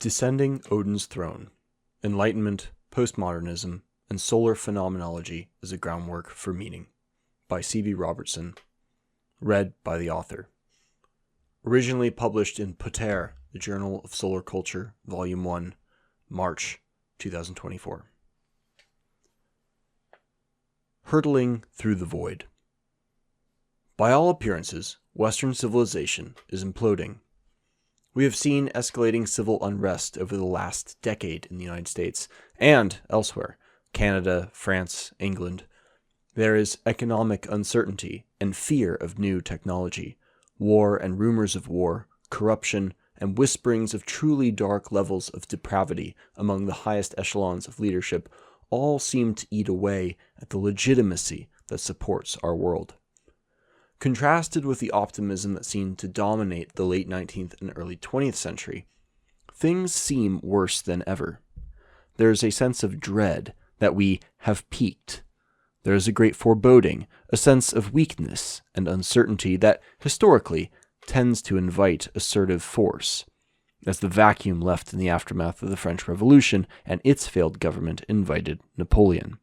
Descending Odin's Throne, Enlightenment, Postmodernism, and Solar Phenomenology as a Groundwork for Meaning, by C.B. Robertson, read by the author. Originally published in Poter, the Journal of Solar Culture, Volume 1, March 2024. Hurtling through the void. By all appearances, Western civilization is imploding. We have seen escalating civil unrest over the last decade in the United States and elsewhere, Canada, France, England. There is economic uncertainty and fear of new technology, war and rumors of war, corruption, and whisperings of truly dark levels of depravity among the highest echelons of leadership all seem to eat away at the legitimacy that supports our world. Contrasted with the optimism that seemed to dominate the late 19th and early 20th century, things seem worse than ever. There is a sense of dread that we have peaked. There is a great foreboding, a sense of weakness and uncertainty that, historically, tends to invite assertive force, as the vacuum left in the aftermath of the French Revolution and its failed government invited Napoleon.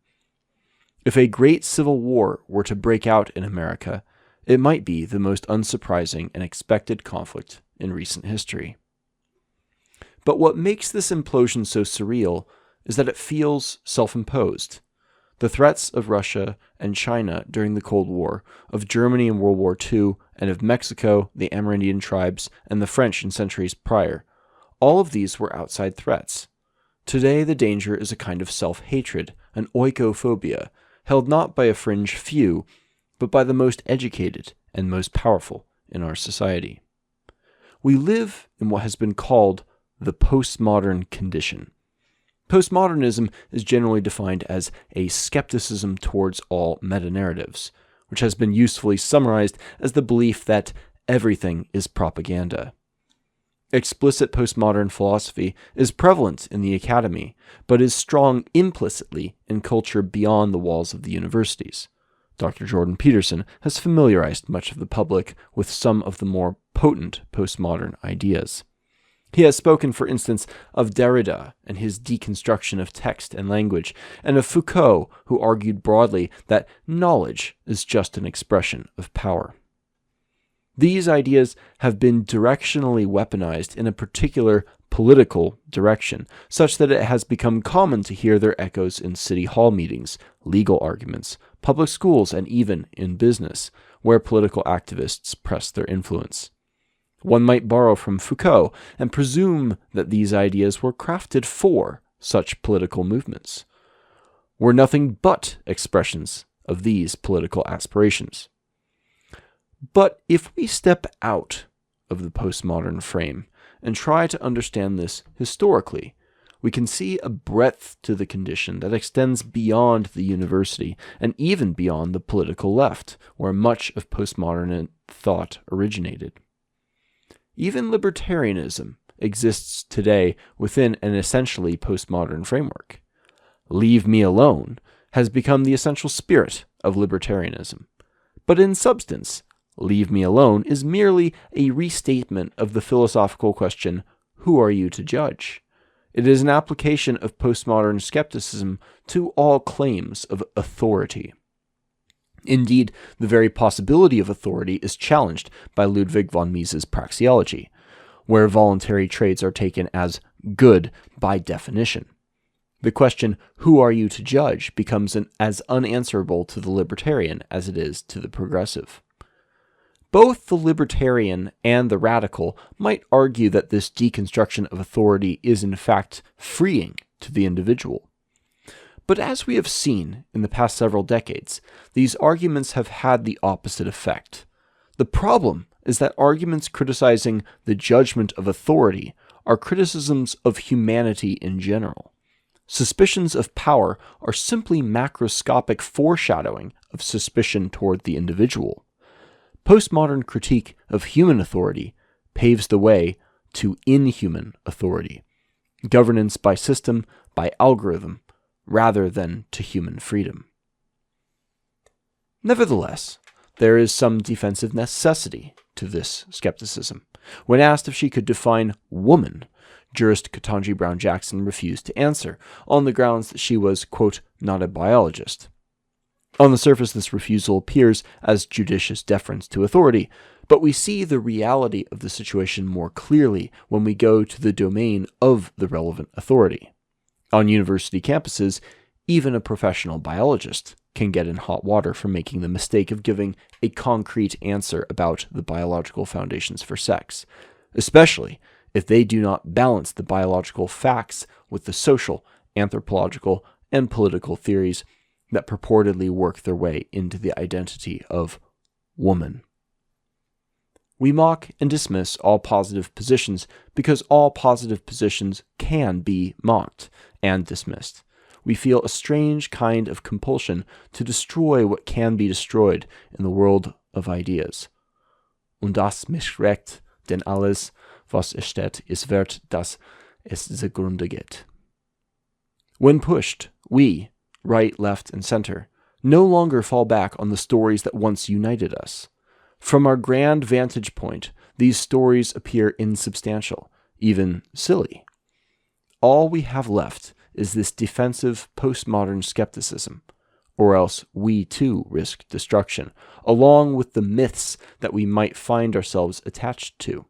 If a great civil war were to break out in America, it might be the most unsurprising and expected conflict in recent history. But what makes this implosion so surreal is that it feels self-imposed. The threats of Russia and China during the Cold War, of Germany in World War II, and of Mexico, the Amerindian tribes, and the French in centuries prior, all of these were outside threats. Today the danger is a kind of self-hatred, an oikophobia, held not by a fringe few, but by the most educated and most powerful in our society. We live in what has been called the postmodern condition. Postmodernism is generally defined as a skepticism towards all meta-narratives, which has been usefully summarized as the belief that everything is propaganda. Explicit postmodern philosophy is prevalent in the academy, but is strong implicitly in culture beyond the walls of the universities. Dr. Jordan Peterson has familiarized much of the public with some of the more potent postmodern ideas. He has spoken, for instance, of Derrida and his deconstruction of text and language, and of Foucault, who argued broadly that knowledge is just an expression of power. These ideas have been directionally weaponized in a particular political direction, such that it has become common to hear their echoes in city hall meetings, legal arguments, public schools, and even in business, where political activists press their influence. One might borrow from Foucault and presume that these ideas were crafted for such political movements, were nothing but expressions of these political aspirations. But if we step out of the postmodern frame and try to understand this historically, we can see a breadth to the condition that extends beyond the university and even beyond the political left, where much of postmodern thought originated. Even libertarianism exists today within an essentially postmodern framework. "Leave me alone" has become the essential spirit of libertarianism. But in substance, "leave me alone" is merely a restatement of the philosophical question, who are you to judge? It is an application of postmodern skepticism to all claims of authority. Indeed, the very possibility of authority is challenged by Ludwig von Mises' praxeology, where voluntary traits are taken as good by definition. The question, who are you to judge, becomes as unanswerable to the libertarian as it is to the progressive. Both the libertarian and the radical might argue that this deconstruction of authority is in fact freeing to the individual. But as we have seen in the past several decades, these arguments have had the opposite effect. The problem is that arguments criticizing the judgment of authority are criticisms of humanity in general. Suspicions of power are simply macroscopic foreshadowing of suspicion toward the individual. Postmodern critique of human authority paves the way to inhuman authority, governance by system, by algorithm, rather than to human freedom. Nevertheless, there is some defensive necessity to this skepticism. When asked if she could define woman, jurist Ketanji Brown Jackson refused to answer, on the grounds that she was, quote, not a biologist. On the surface, this refusal appears as judicious deference to authority, but we see the reality of the situation more clearly when we go to the domain of the relevant authority. On university campuses, even a professional biologist can get in hot water for making the mistake of giving a concrete answer about the biological foundations for sex, especially if they do not balance the biological facts with the social, anthropological, and political theories that purportedly work their way into the identity of woman. We mock and dismiss all positive positions because all positive positions can be mocked and dismissed. We feel a strange kind of compulsion to destroy what can be destroyed in the world of ideas. Und das mich schreckt, denn alles, was es steht, ist wert, dass es zugrunde geht. When pushed, we, right, left, and center, no longer fall back on the stories that once united us. From our grand vantage point, these stories appear insubstantial, even silly. All we have left is this defensive postmodern skepticism, or else we too risk destruction, along with the myths that we might find ourselves attached to.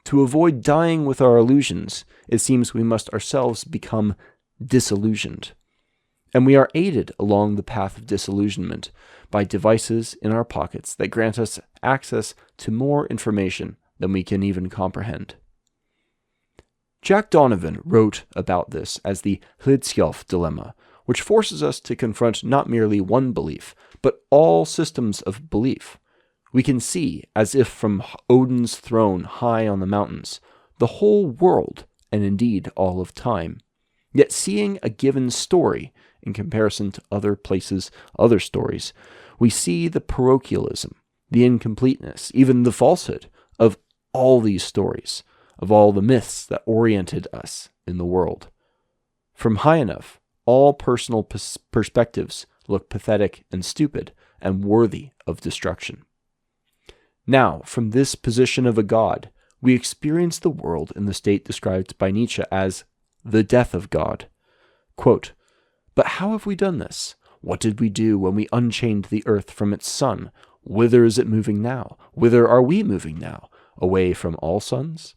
To avoid dying with our illusions, it seems we must ourselves become disillusioned. And we are aided along the path of disillusionment by devices in our pockets that grant us access to more information than we can even comprehend. Jack Donovan wrote about this as the Hlidskjalf dilemma, which forces us to confront not merely one belief, but all systems of belief. We can see, as if from Odin's throne high on the mountains, the whole world, and indeed all of time. Yet seeing a given story in comparison to other places, other stories, we see the parochialism, the incompleteness, even the falsehood of all these stories, of all the myths that oriented us in the world. From high enough, all personal perspectives look pathetic and stupid and worthy of destruction. Now, from this position of a god, we experience the world in the state described by Nietzsche as the death of God. Quote, "But how have we done this? What did we do when we unchained the earth from its sun? Whither is it moving now? Whither are we moving now? Away from all suns?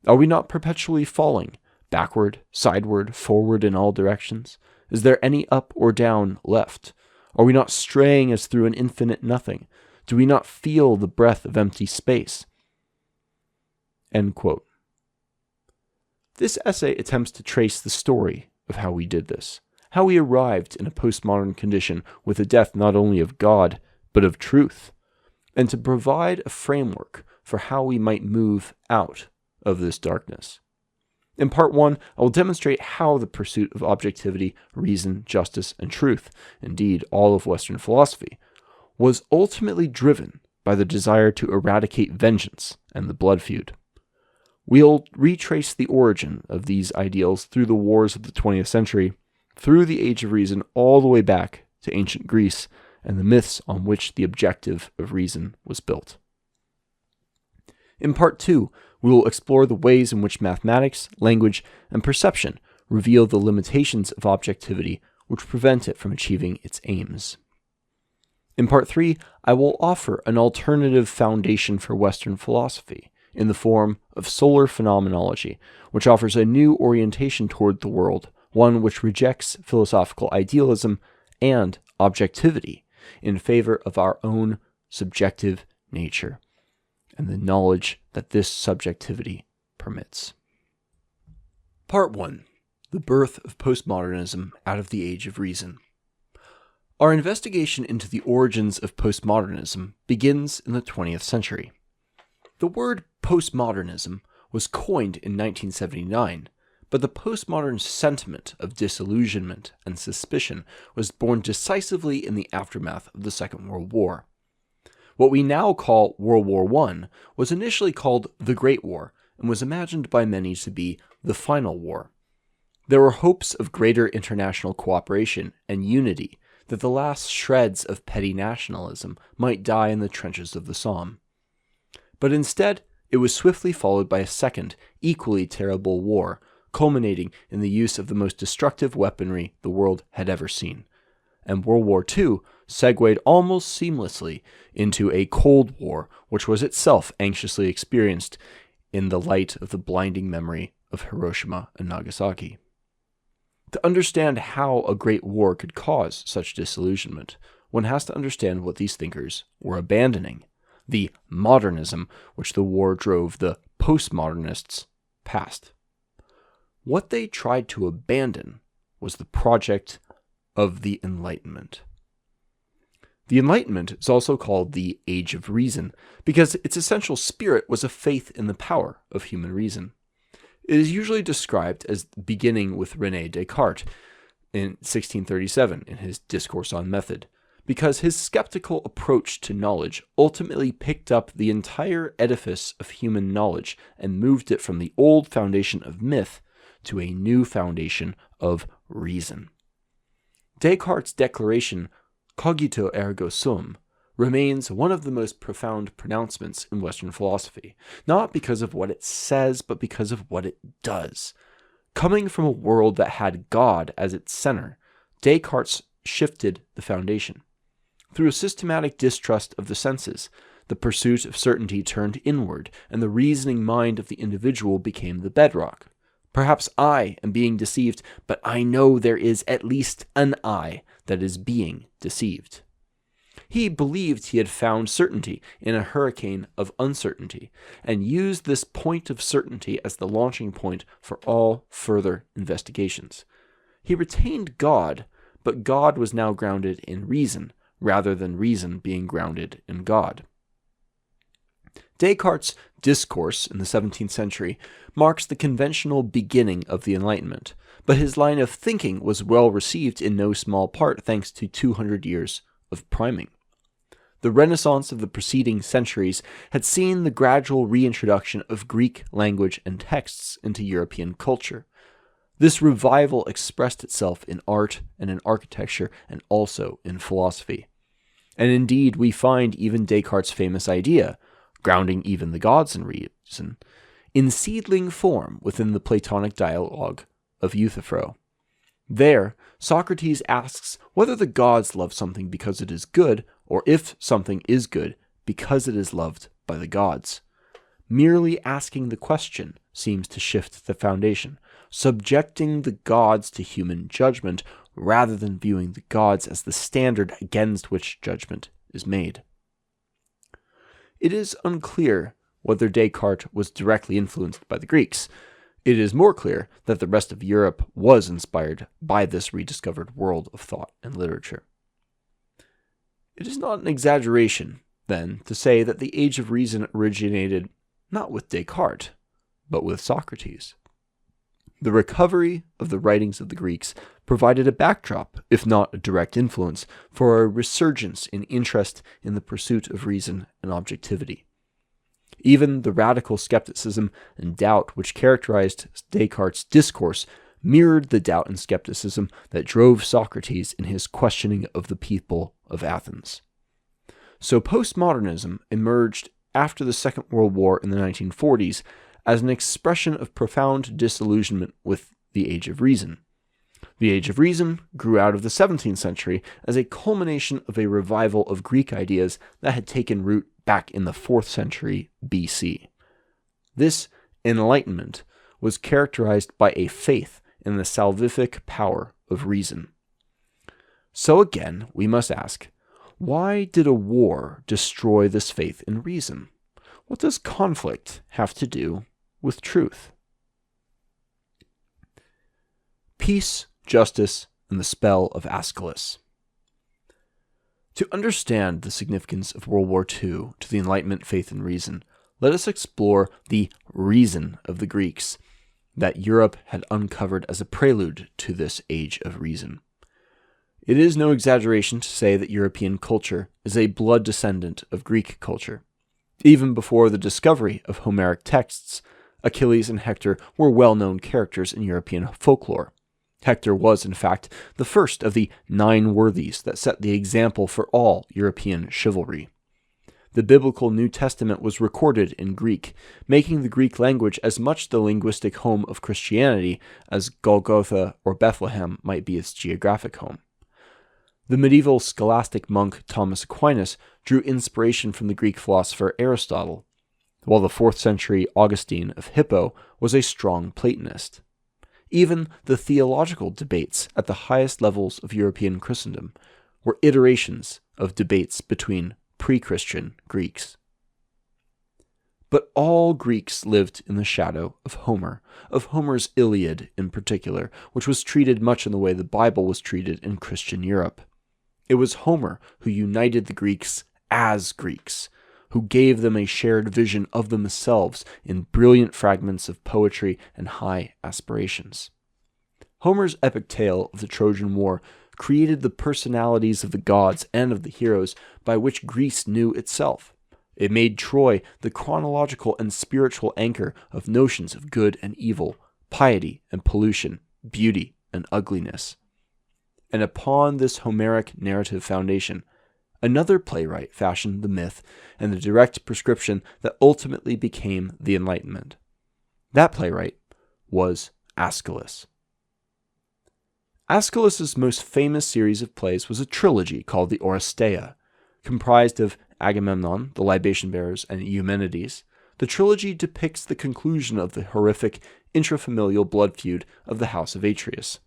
Are we not perpetually falling, backward, sideward, forward in all directions? Is there any up or down left? Are we not straying as through an infinite nothing? Do we not feel the breath of empty space?" End quote. This essay attempts to trace the story of how we did this, how we arrived in a postmodern condition with the death not only of God, but of truth, and to provide a framework for how we might move out of this darkness. In part 1, I will demonstrate how the pursuit of objectivity, reason, justice, and truth, indeed all of Western philosophy, was ultimately driven by the desire to eradicate vengeance and the blood feud. We'll retrace the origin of these ideals through the wars of the 20th century, through the Age of Reason, all the way back to ancient Greece and the myths on which the objective of reason was built. In part 2, we will explore the ways in which mathematics, language, and perception reveal the limitations of objectivity which prevent it from achieving its aims. In part 3, I will offer an alternative foundation for Western philosophy in the form of solar phenomenology, which offers a new orientation toward the world, one which rejects philosophical idealism and objectivity in favor of our own subjective nature and the knowledge that this subjectivity permits. Part 1. The birth of postmodernism out of the Age of Reason. Our investigation into the origins of postmodernism begins in the 20th century. The word postmodernism was coined in 1979, but the postmodern sentiment of disillusionment and suspicion was born decisively in the aftermath of the Second World War. What we now call World War I was initially called the Great War and was imagined by many to be the final war. There were hopes of greater international cooperation and unity, that the last shreds of petty nationalism might die in the trenches of the Somme. But instead, It was swiftly followed by a second, equally terrible war, culminating in the use of the most destructive weaponry the world had ever seen. And World War II segued almost seamlessly into a Cold War, which was itself anxiously experienced in the light of the blinding memory of Hiroshima and Nagasaki. To understand how a great war could cause such disillusionment, one has to understand what these thinkers were abandoning, the modernism which the war drove the postmodernists past. What they tried to abandon was the project of the Enlightenment. The Enlightenment is also called the Age of Reason because its essential spirit was a faith in the power of human reason. It is usually described as beginning with René Descartes in 1637 in his Discourse on Method, because his skeptical approach to knowledge ultimately picked up the entire edifice of human knowledge and moved it from the old foundation of myth to a new foundation of reason. Descartes' declaration, cogito ergo sum, remains one of the most profound pronouncements in Western philosophy, not because of what it says, but because of what it does. Coming from a world that had God as its center, Descartes shifted the foundation. Through a systematic distrust of the senses, the pursuit of certainty turned inward, and the reasoning mind of the individual became the bedrock. Perhaps I am being deceived, but I know there is at least an I that is being deceived. He believed he had found certainty in a hurricane of uncertainty, and used this point of certainty as the launching point for all further investigations. He retained God, but God was now grounded in reason, rather than reason being grounded in God. Descartes' discourse in the 17th century marks the conventional beginning of the Enlightenment, but his line of thinking was well received in no small part thanks to 200 years of priming. The Renaissance of the preceding centuries had seen the gradual reintroduction of Greek language and texts into European culture. This revival expressed itself in art and in architecture and also in philosophy. And indeed, we find even Descartes' famous idea, grounding even the gods in reason, in seedling form within the Platonic dialogue of Euthyphro. There, Socrates asks whether the gods love something because it is good, or if something is good because it is loved by the gods. Merely asking the question seems to shift the foundation, subjecting the gods to human judgment rather than viewing the gods as the standard against which judgment is made. It is unclear whether Descartes was directly influenced by the Greeks. It is more clear that the rest of Europe was inspired by this rediscovered world of thought and literature. It is not an exaggeration, then, to say that the Age of Reason originated not with Descartes, but with Socrates. The recovery of the writings of the Greeks provided a backdrop, if not a direct influence, for a resurgence in interest in the pursuit of reason and objectivity. Even the radical skepticism and doubt which characterized Descartes' discourse mirrored the doubt and skepticism that drove Socrates in his questioning of the people of Athens. So postmodernism emerged after the Second World War in the 1940s as an expression of profound disillusionment with the Age of Reason. The Age of Reason grew out of the 17th century as a culmination of a revival of Greek ideas that had taken root back in the 4th century BC. This Enlightenment was characterized by a faith in the salvific power of reason. So again, we must ask, why did a war destroy this faith in reason? What does conflict have to do with truth? Peace, justice, and the spell of Aeschylus. To understand the significance of World War II to the Enlightenment faith and reason, let us explore the reason of the Greeks that Europe had uncovered as a prelude to this age of reason. It is no exaggeration to say that European culture is a blood descendant of Greek culture. Even before the discovery of Homeric texts, Achilles and Hector were well-known characters in European folklore. Hector was, in fact, the first of the 9 worthies that set the example for all European chivalry. The biblical New Testament was recorded in Greek, making the Greek language as much the linguistic home of Christianity as Golgotha or Bethlehem might be its geographic home. The medieval scholastic monk Thomas Aquinas drew inspiration from the Greek philosopher Aristotle, while the 4th century Augustine of Hippo was a strong Platonist. Even the theological debates at the highest levels of European Christendom were iterations of debates between pre-Christian Greeks. But all Greeks lived in the shadow of Homer's Iliad in particular, which was treated much in the way the Bible was treated in Christian Europe. It was Homer who united the Greeks as Greeks, who gave them a shared vision of themselves in brilliant fragments of poetry and high aspirations. Homer's epic tale of the Trojan War created the personalities of the gods and of the heroes by which Greece knew itself. It made Troy the chronological and spiritual anchor of notions of good and evil, piety and pollution, beauty and ugliness. And upon this Homeric narrative foundation, another playwright fashioned the myth and the direct prescription that ultimately became the Enlightenment. That playwright was Aeschylus. Aeschylus' most famous series of plays was a trilogy called the Oresteia. Comprised of Agamemnon, the libation bearers, and Eumenides, the trilogy depicts the conclusion of the horrific intrafamilial blood feud of the House of Atreus.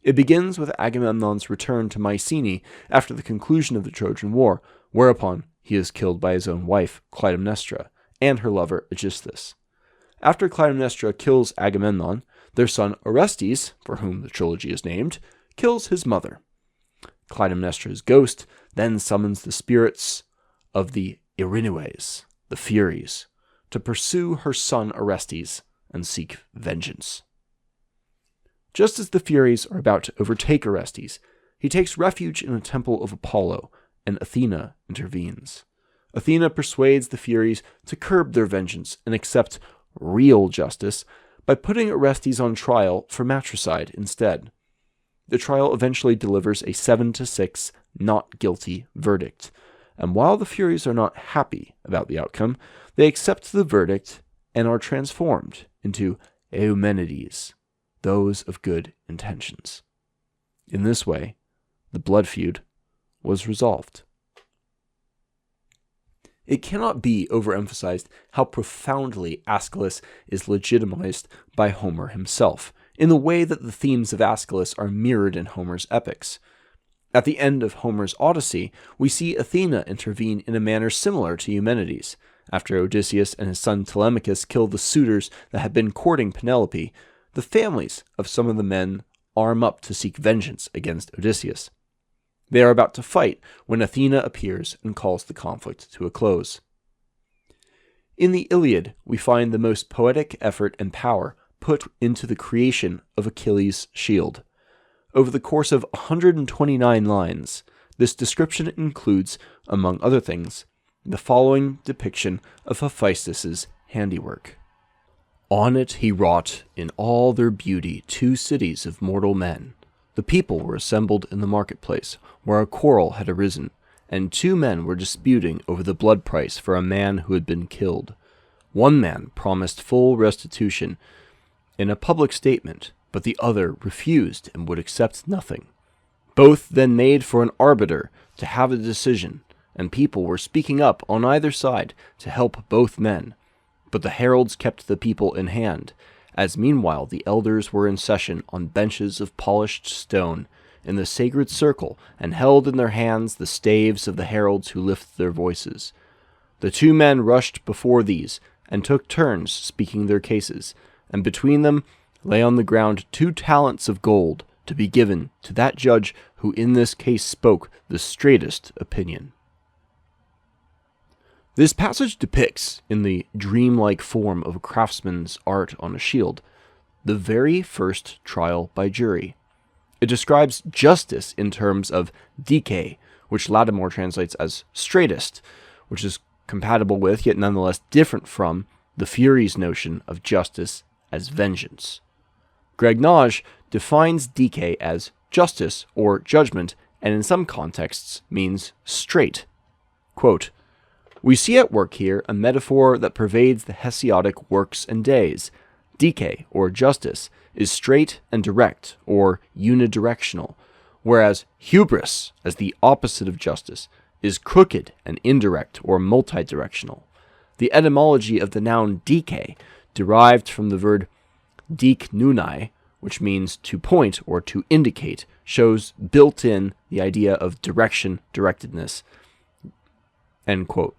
It begins with Agamemnon's return to Mycenae after the conclusion of the Trojan War, whereupon he is killed by his own wife, Clytemnestra, and her lover, Aegisthus. After Clytemnestra kills Agamemnon, their son Orestes, for whom the trilogy is named, kills his mother. Clytemnestra's ghost then summons the spirits of the Erinyes, the Furies, to pursue her son Orestes and seek vengeance. Just as the Furies are about to overtake Orestes, he takes refuge in a temple of Apollo, and Athena intervenes. Athena persuades the Furies to curb their vengeance and accept real justice by putting Orestes on trial for matricide instead. The trial eventually delivers a 7-6 not guilty verdict, and while the Furies are not happy about the outcome, they accept the verdict and are transformed into Eumenides, those of good intentions. In this way, the blood feud was resolved. It cannot be overemphasized how profoundly Aeschylus is legitimized by Homer himself, in the way that the themes of Aeschylus are mirrored in Homer's epics. At the end of Homer's Odyssey, we see Athena intervene in a manner similar to Eumenides. After Odysseus and his son Telemachus kill the suitors that had been courting Penelope, the families of some of the men arm up to seek vengeance against Odysseus. They are about to fight when Athena appears and calls the conflict to a close. In the Iliad, we find the most poetic effort and power put into the creation of Achilles' shield. Over the course of 129 lines, this description includes, among other things, the following depiction of Hephaestus' handiwork. On it he wrought in all their beauty 2 cities of mortal men. The people were assembled in the marketplace, where a quarrel had arisen, and 2 men were disputing over the blood price for a man who had been killed. One man promised full restitution in a public statement, but the other refused and would accept nothing. Both then made for an arbiter to have a decision, and people were speaking up on either side to help both men. But the heralds kept the people in hand, as meanwhile the elders were in session on benches of polished stone in the sacred circle, and held in their hands the staves of the heralds who lift their voices. The 2 men rushed before these, and took turns speaking their cases, and between them lay on the ground 2 talents of gold to be given to that judge who in this case spoke the straightest opinion. This passage depicts, in the dreamlike form of a craftsman's art on a shield, the very first trial by jury. It describes justice in terms of dike, which Lattimore translates as straightest, which is compatible with, yet nonetheless different from, the Furies' notion of justice as vengeance. Graignage defines dike as justice or judgment, and in some contexts means straight. Quote, We see at work here a metaphor that pervades the Hesiodic works and days. Dike, or justice, is straight and direct, or unidirectional, whereas hubris, as the opposite of justice, is crooked and indirect, or multidirectional. The etymology of the noun dike, derived from the verb diknunai, which means to point or to indicate, shows built in the idea of direction, directedness. End quote.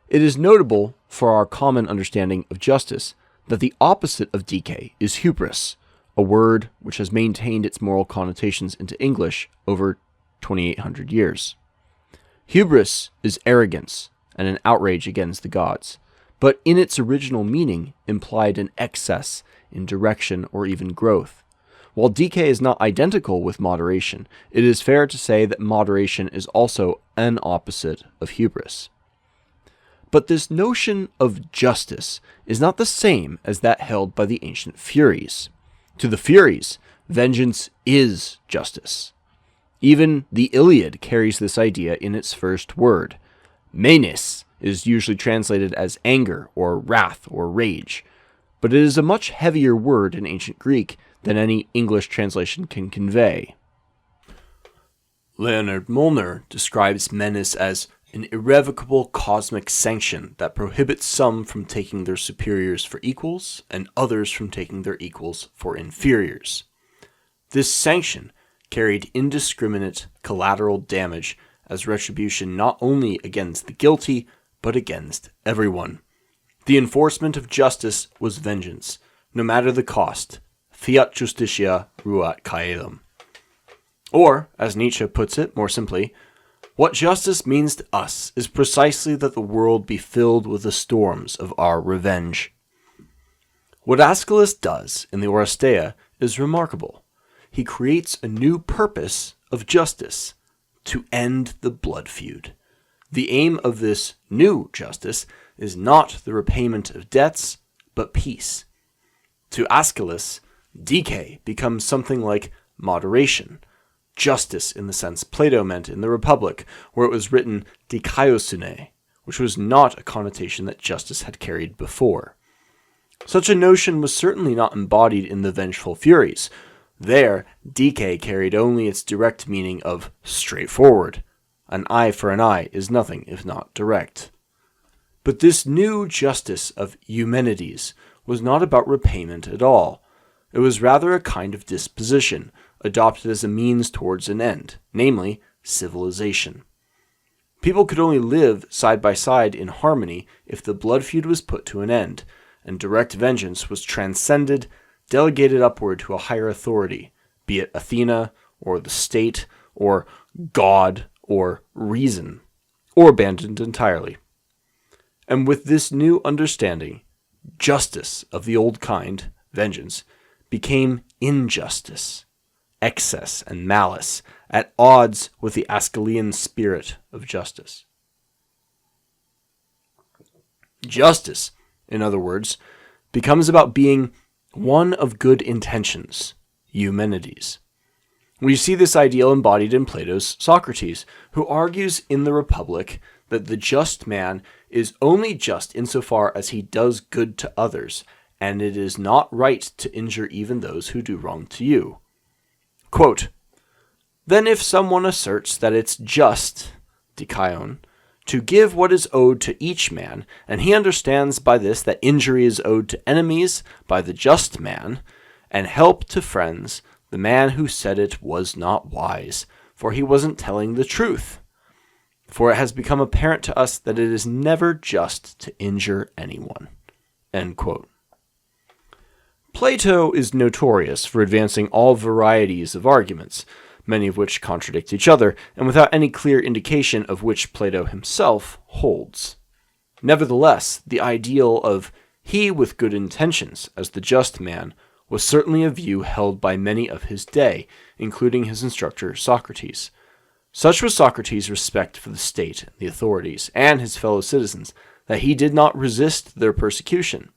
It is notable for our common understanding of justice that the opposite of dike is hubris, a word which has maintained its moral connotations into English over 2,800 years. Hubris is arrogance and an outrage against the gods, but in its original meaning implied an excess in direction or even growth. While dike is not identical with moderation, it is fair to say that moderation is also an opposite of hubris. But this notion of justice is not the same as that held by the ancient Furies. To the Furies, vengeance is justice. Even the Iliad carries this idea in its first word. Menes is usually translated as anger or wrath or rage, but it is a much heavier word in ancient Greek than any English translation can convey. Leonard Molnar describes menace as an irrevocable cosmic sanction that prohibits some from taking their superiors for equals and others from taking their equals for inferiors. This sanction carried indiscriminate collateral damage as retribution not only against the guilty, but against everyone. The enforcement of justice was vengeance, no matter the cost. Fiat justitia ruat caelum. Or, as Nietzsche puts it more simply, what justice means to us is precisely that the world be filled with the storms of our revenge. What Aeschylus does in the Oresteia is remarkable. He creates a new purpose of justice, to end the blood feud. The aim of this new justice is not the repayment of debts, but peace. To Aeschylus, dike becomes something like moderation, justice in the sense Plato meant in the Republic, where it was written dikaiosune, which was not a connotation that justice had carried before. Such a notion was certainly not embodied in the Vengeful Furies. There, dike carried only its direct meaning of straightforward. An eye for an eye is nothing if not direct. But this new justice of Eumenides was not about repayment at all. It was rather a kind of disposition, adopted as a means towards an end, namely, civilization. People could only live side by side in harmony if the blood feud was put to an end, and direct vengeance was transcended, delegated upward to a higher authority, be it Athena, or the state, or God, or reason, or abandoned entirely. And with this new understanding, justice of the old kind, vengeance, became injustice, excess and malice, at odds with the Aeschylean spirit of justice. Justice, in other words, becomes about being one of good intentions, Eumenides. We see this ideal embodied in Plato's Socrates, who argues in the Republic that the just man is only just insofar as he does good to others, and it is not right to injure even those who do wrong to you. Quote, then if someone asserts that it's just, dikaion, to give what is owed to each man, and he understands by this that injury is owed to enemies by the just man, and help to friends, the man who said it was not wise, for he wasn't telling the truth. For it has become apparent to us that it is never just to injure anyone. End quote. Plato is notorious for advancing all varieties of arguments, many of which contradict each other, and without any clear indication of which Plato himself holds. Nevertheless, the ideal of he with good intentions as the just man was certainly a view held by many of his day, including his instructor Socrates. Such was Socrates' respect for the state and the authorities, and his fellow citizens, that he did not resist their persecution,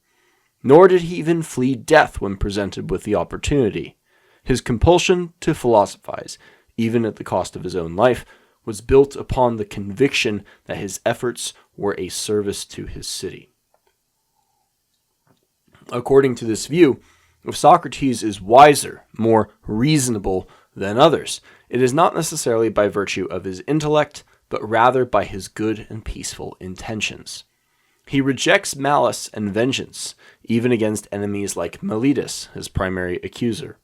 nor did he even flee death when presented with the opportunity. His compulsion to philosophize, even at the cost of his own life, was built upon the conviction that his efforts were a service to his city. According to this view, if Socrates is wiser, more reasonable than others, it is not necessarily by virtue of his intellect, but rather by his good and peaceful intentions. He rejects malice and vengeance, even against enemies like Meletus, his primary accuser.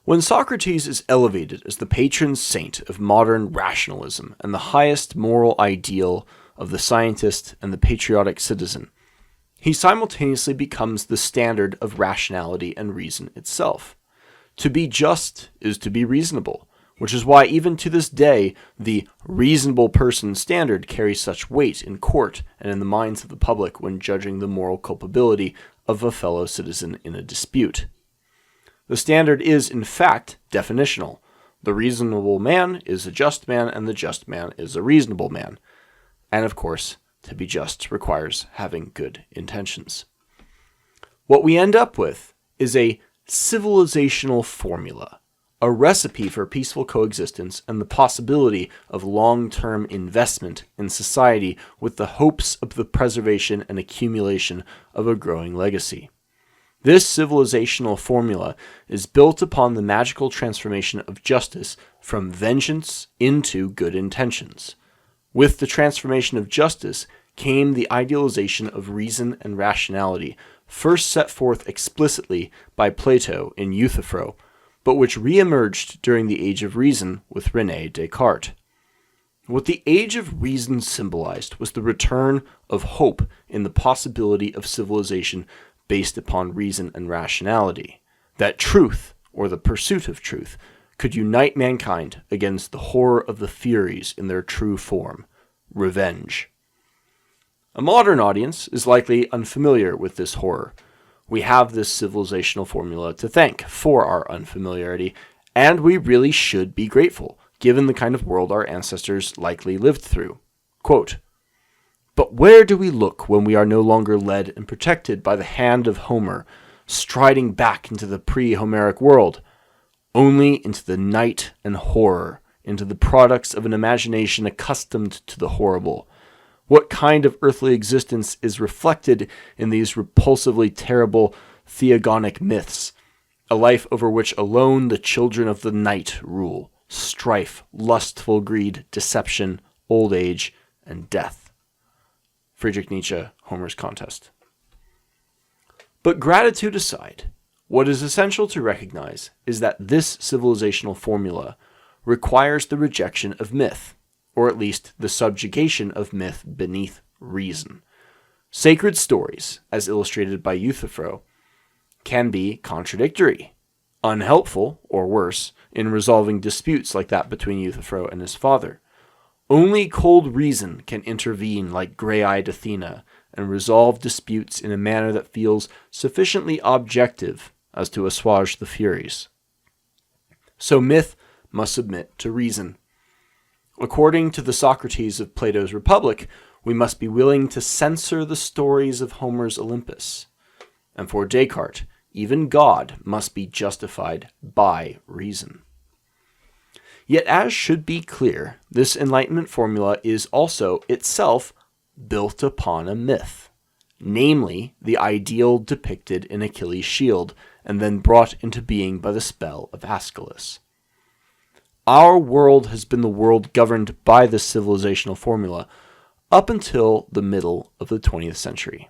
When Socrates is elevated as the patron saint of modern rationalism and the highest moral ideal of the scientist and the patriotic citizen, he simultaneously becomes the standard of rationality and reason itself. To be just is to be reasonable, which is why even to this day the reasonable person standard carries such weight in court and in the minds of the public when judging the moral culpability of a fellow citizen in a dispute. The standard is, in fact, definitional. The reasonable man is a just man, and the just man is a reasonable man. And of course, to be just requires having good intentions. What we end up with is a civilizational formula, a recipe for peaceful coexistence and the possibility of long-term investment in society with the hopes of the preservation and accumulation of a growing legacy. This civilizational formula is built upon the magical transformation of justice from vengeance into good intentions. With the transformation of justice came the idealization of reason and rationality, first set forth explicitly by Plato in Euthyphro, but which re-emerged during the Age of Reason with René Descartes. What the Age of Reason symbolized was the return of hope in the possibility of civilization based upon reason and rationality, that truth, or the pursuit of truth, could unite mankind against the horror of the Furies in their true form, revenge. A modern audience is likely unfamiliar with this horror. We have this civilizational formula to thank for our unfamiliarity, and we really should be grateful, given the kind of world our ancestors likely lived through. Quote, "But where do we look when we are no longer led and protected by the hand of Homer, striding back into the pre-Homeric world? Only into the night and horror, into the products of an imagination accustomed to the horrible. What kind of earthly existence is reflected in these repulsively terrible theogonic myths? A life over which alone the children of the night rule, strife, lustful greed, deception, old age, and death." Friedrich Nietzsche, Homer's Contest. But gratitude aside, what is essential to recognize is that this civilizational formula requires the rejection of myth, or at least the subjugation of myth beneath reason. Sacred stories, as illustrated by Euthyphro, can be contradictory, unhelpful, or worse, in resolving disputes like that between Euthyphro and his father. Only cold reason can intervene like gray-eyed Athena and resolve disputes in a manner that feels sufficiently objective as to assuage the Furies. So myth must submit to reason. According to the Socrates of Plato's Republic, we must be willing to censor the stories of Homer's Olympus. And for Descartes, even God must be justified by reason. Yet, as should be clear, this Enlightenment formula is also itself built upon a myth, namely the ideal depicted in Achilles' shield and then brought into being by the spell of Aeschylus. Our world has been the world governed by this civilizational formula up until the middle of the 20th century.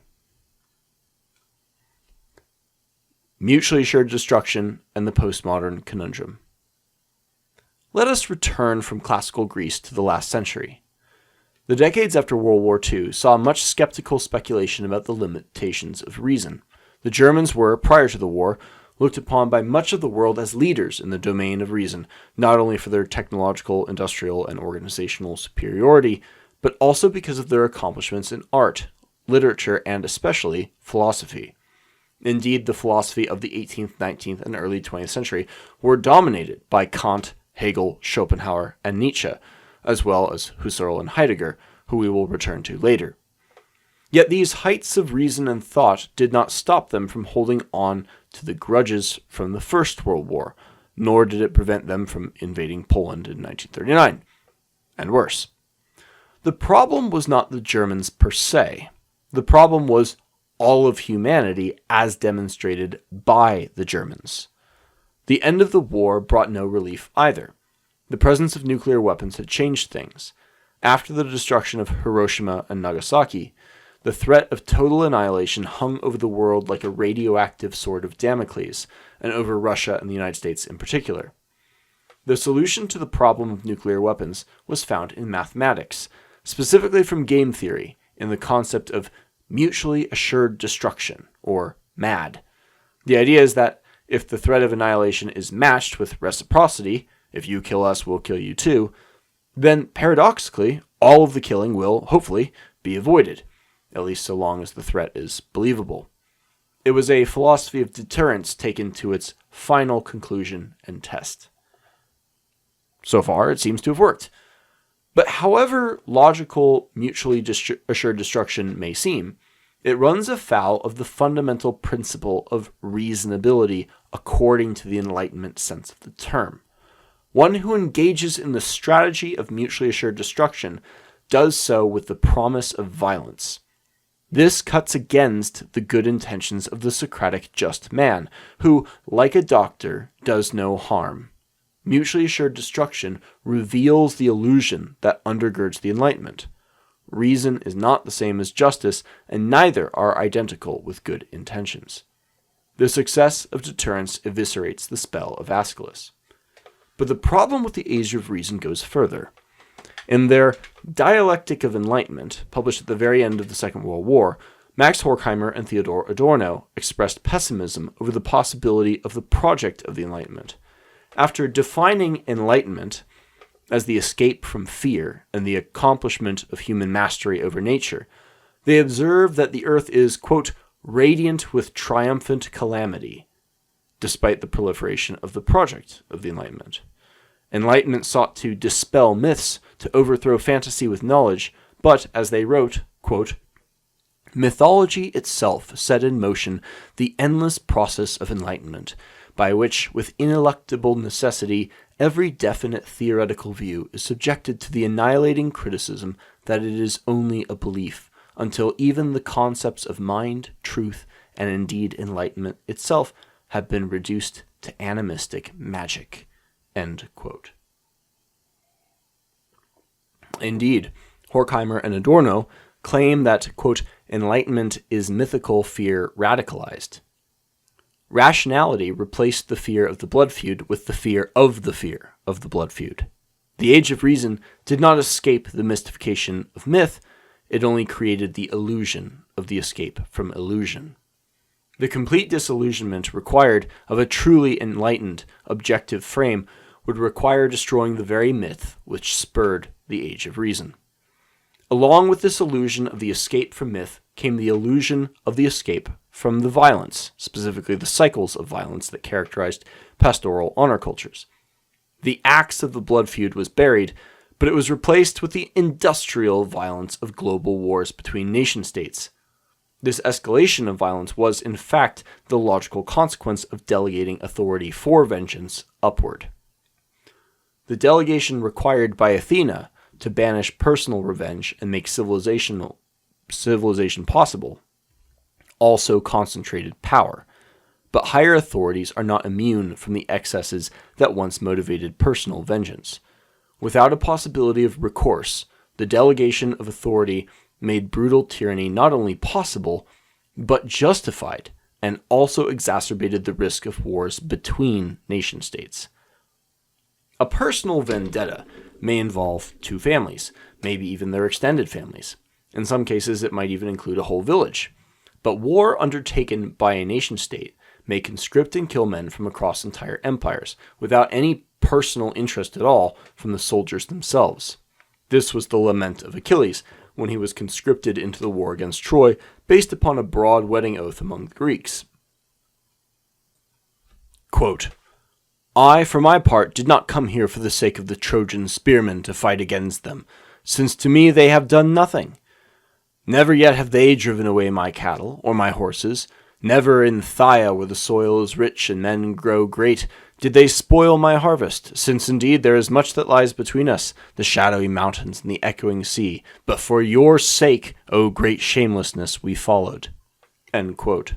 Mutually assured destruction and the postmodern conundrum. Let us return from classical Greece to the last century. The decades after World War II saw much skeptical speculation about the limitations of reason. The Germans were, prior to the war, looked upon by much of the world as leaders in the domain of reason, not only for their technological, industrial, and organizational superiority, but also because of their accomplishments in art, literature, and especially philosophy. Indeed, the philosophy of the 18th, 19th, and early 20th century were dominated by Kant, Hegel, Schopenhauer, and Nietzsche, as well as Husserl and Heidegger, who we will return to later. Yet these heights of reason and thought did not stop them from holding on to the grudges from the First World War, nor did it prevent them from invading Poland in 1939. And worse. The problem was not the Germans per se. The problem was all of humanity as demonstrated by the Germans. The end of the war brought no relief either. The presence of nuclear weapons had changed things. After the destruction of Hiroshima and Nagasaki, the threat of total annihilation hung over the world like a radioactive sword of Damocles, and over Russia and the United States in particular. The solution to the problem of nuclear weapons was found in mathematics, specifically from game theory, in the concept of mutually assured destruction, or MAD. The idea is that if the threat of annihilation is matched with reciprocity, if you kill us, we'll kill you too, then paradoxically, all of the killing will, hopefully, be avoided, at least so long as the threat is believable. It was a philosophy of deterrence taken to its final conclusion and test. So far, it seems to have worked. But however logical mutually assured destruction may seem, it runs afoul of the fundamental principle of reasonability according to the Enlightenment sense of the term. One who engages in the strategy of mutually assured destruction does so with the promise of violence. This cuts against the good intentions of the Socratic just man, who, like a doctor, does no harm. Mutually assured destruction reveals the illusion that undergirds the Enlightenment. Reason is not the same as justice, and neither are identical with good intentions. The success of deterrence eviscerates the spell of Aeschylus. But the problem with the Age of Reason goes further. In their Dialectic of Enlightenment, published at the very end of the Second World War, Max Horkheimer and Theodor Adorno expressed pessimism over the possibility of the project of the Enlightenment. After defining enlightenment as the escape from fear and the accomplishment of human mastery over nature, they observe that the earth is, quote, radiant with triumphant calamity, despite the proliferation of the project of the Enlightenment. Enlightenment sought to dispel myths, to overthrow fantasy with knowledge, but, as they wrote, quote, mythology itself set in motion the endless process of enlightenment, by which, with ineluctable necessity, every definite theoretical view is subjected to the annihilating criticism that it is only a belief, until even the concepts of mind, truth, and indeed enlightenment itself have been reduced to animistic magic. End quote. Indeed, Horkheimer and Adorno claim that, quote, enlightenment is mythical fear radicalized. Rationality replaced the fear of the blood feud with the fear of the blood feud. The Age of Reason did not escape the mystification of myth, it only created the illusion of the escape from illusion. The complete disillusionment required of a truly enlightened, objective frame would require destroying the very myth which spurred the Age of Reason. Along with this illusion of the escape from myth came the illusion of the escape from the violence, specifically the cycles of violence that characterized pastoral honor cultures. The axe of the blood feud was buried, but it was replaced with the industrial violence of global wars between nation-states. This escalation of violence was, in fact, the logical consequence of delegating authority for vengeance upward. The delegation required by Athena to banish personal revenge and make civilization possible also concentrated power, but higher authorities are not immune from the excesses that once motivated personal vengeance. Without a possibility of recourse, the delegation of authority made brutal tyranny not only possible, but justified, and also exacerbated the risk of wars between nation-states. A personal vendetta may involve two families, maybe even their extended families. In some cases, it might even include a whole village. But war undertaken by a nation-state may conscript and kill men from across entire empires, without any personal interest at all from the soldiers themselves. This was the lament of Achilles, when he was conscripted into the war against Troy, based upon a broad wedding oath among the Greeks. Quote, I, for my part, did not come here for the sake of the Trojan spearmen to fight against them, since to me they have done nothing. Never yet have they driven away my cattle, or my horses, Never in Thia, where the soil is rich and men grow great, did they spoil my harvest, since indeed there is much that lies between us, the shadowy mountains and the echoing sea. But for your sake, O great shamelessness, we followed. End quote.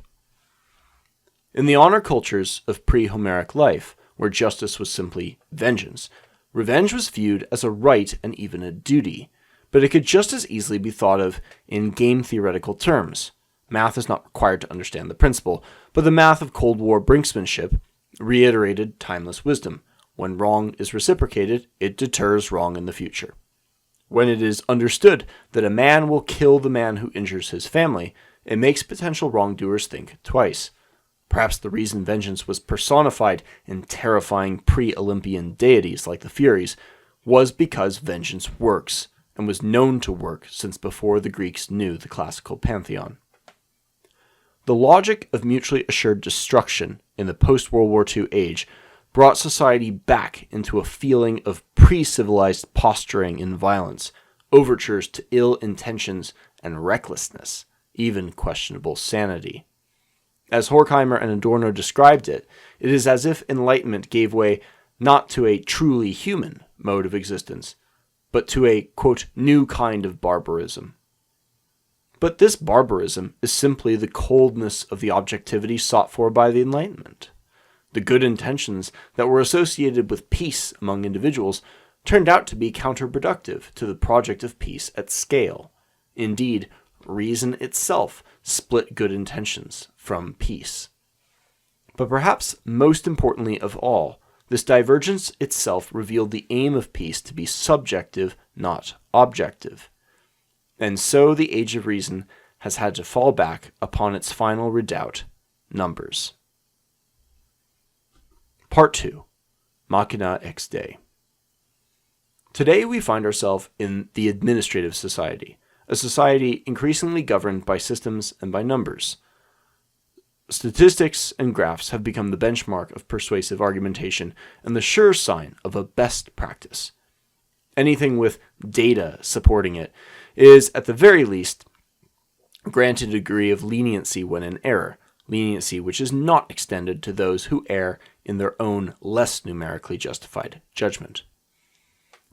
In the honor cultures of pre-Homeric life, where justice was simply vengeance, revenge was viewed as a right and even a duty, but it could just as easily be thought of in game theoretical terms. Math is not required to understand the principle, but the math of Cold War brinksmanship reiterated timeless wisdom. When wrong is reciprocated, it deters wrong in the future. When it is understood that a man will kill the man who injures his family, it makes potential wrongdoers think twice. Perhaps the reason vengeance was personified in terrifying pre-Olympian deities like the Furies was because vengeance works, and was known to work since before the Greeks knew the classical pantheon. The logic of mutually assured destruction in the post-World War II age brought society back into a feeling of pre-civilized posturing in violence, overtures to ill intentions and recklessness, even questionable sanity. As Horkheimer and Adorno described it, it is as if Enlightenment gave way not to a truly human mode of existence, but to a, quote, new kind of barbarism. But this barbarism is simply the coldness of the objectivity sought for by the Enlightenment. The good intentions that were associated with peace among individuals turned out to be counterproductive to the project of peace at scale. Indeed, reason itself split good intentions from peace. But perhaps most importantly of all, this divergence itself revealed the aim of peace to be subjective, not objective. And so the Age of Reason has had to fall back upon its final redoubt, numbers. Part 2. Machina ex Dei. Today we find ourselves in the administrative society, a society increasingly governed by systems and by numbers. Statistics and graphs have become the benchmark of persuasive argumentation and the sure sign of a best practice. Anything with data supporting it is, at the very least, granted a degree of leniency when in error, leniency which is not extended to those who err in their own less numerically justified judgment.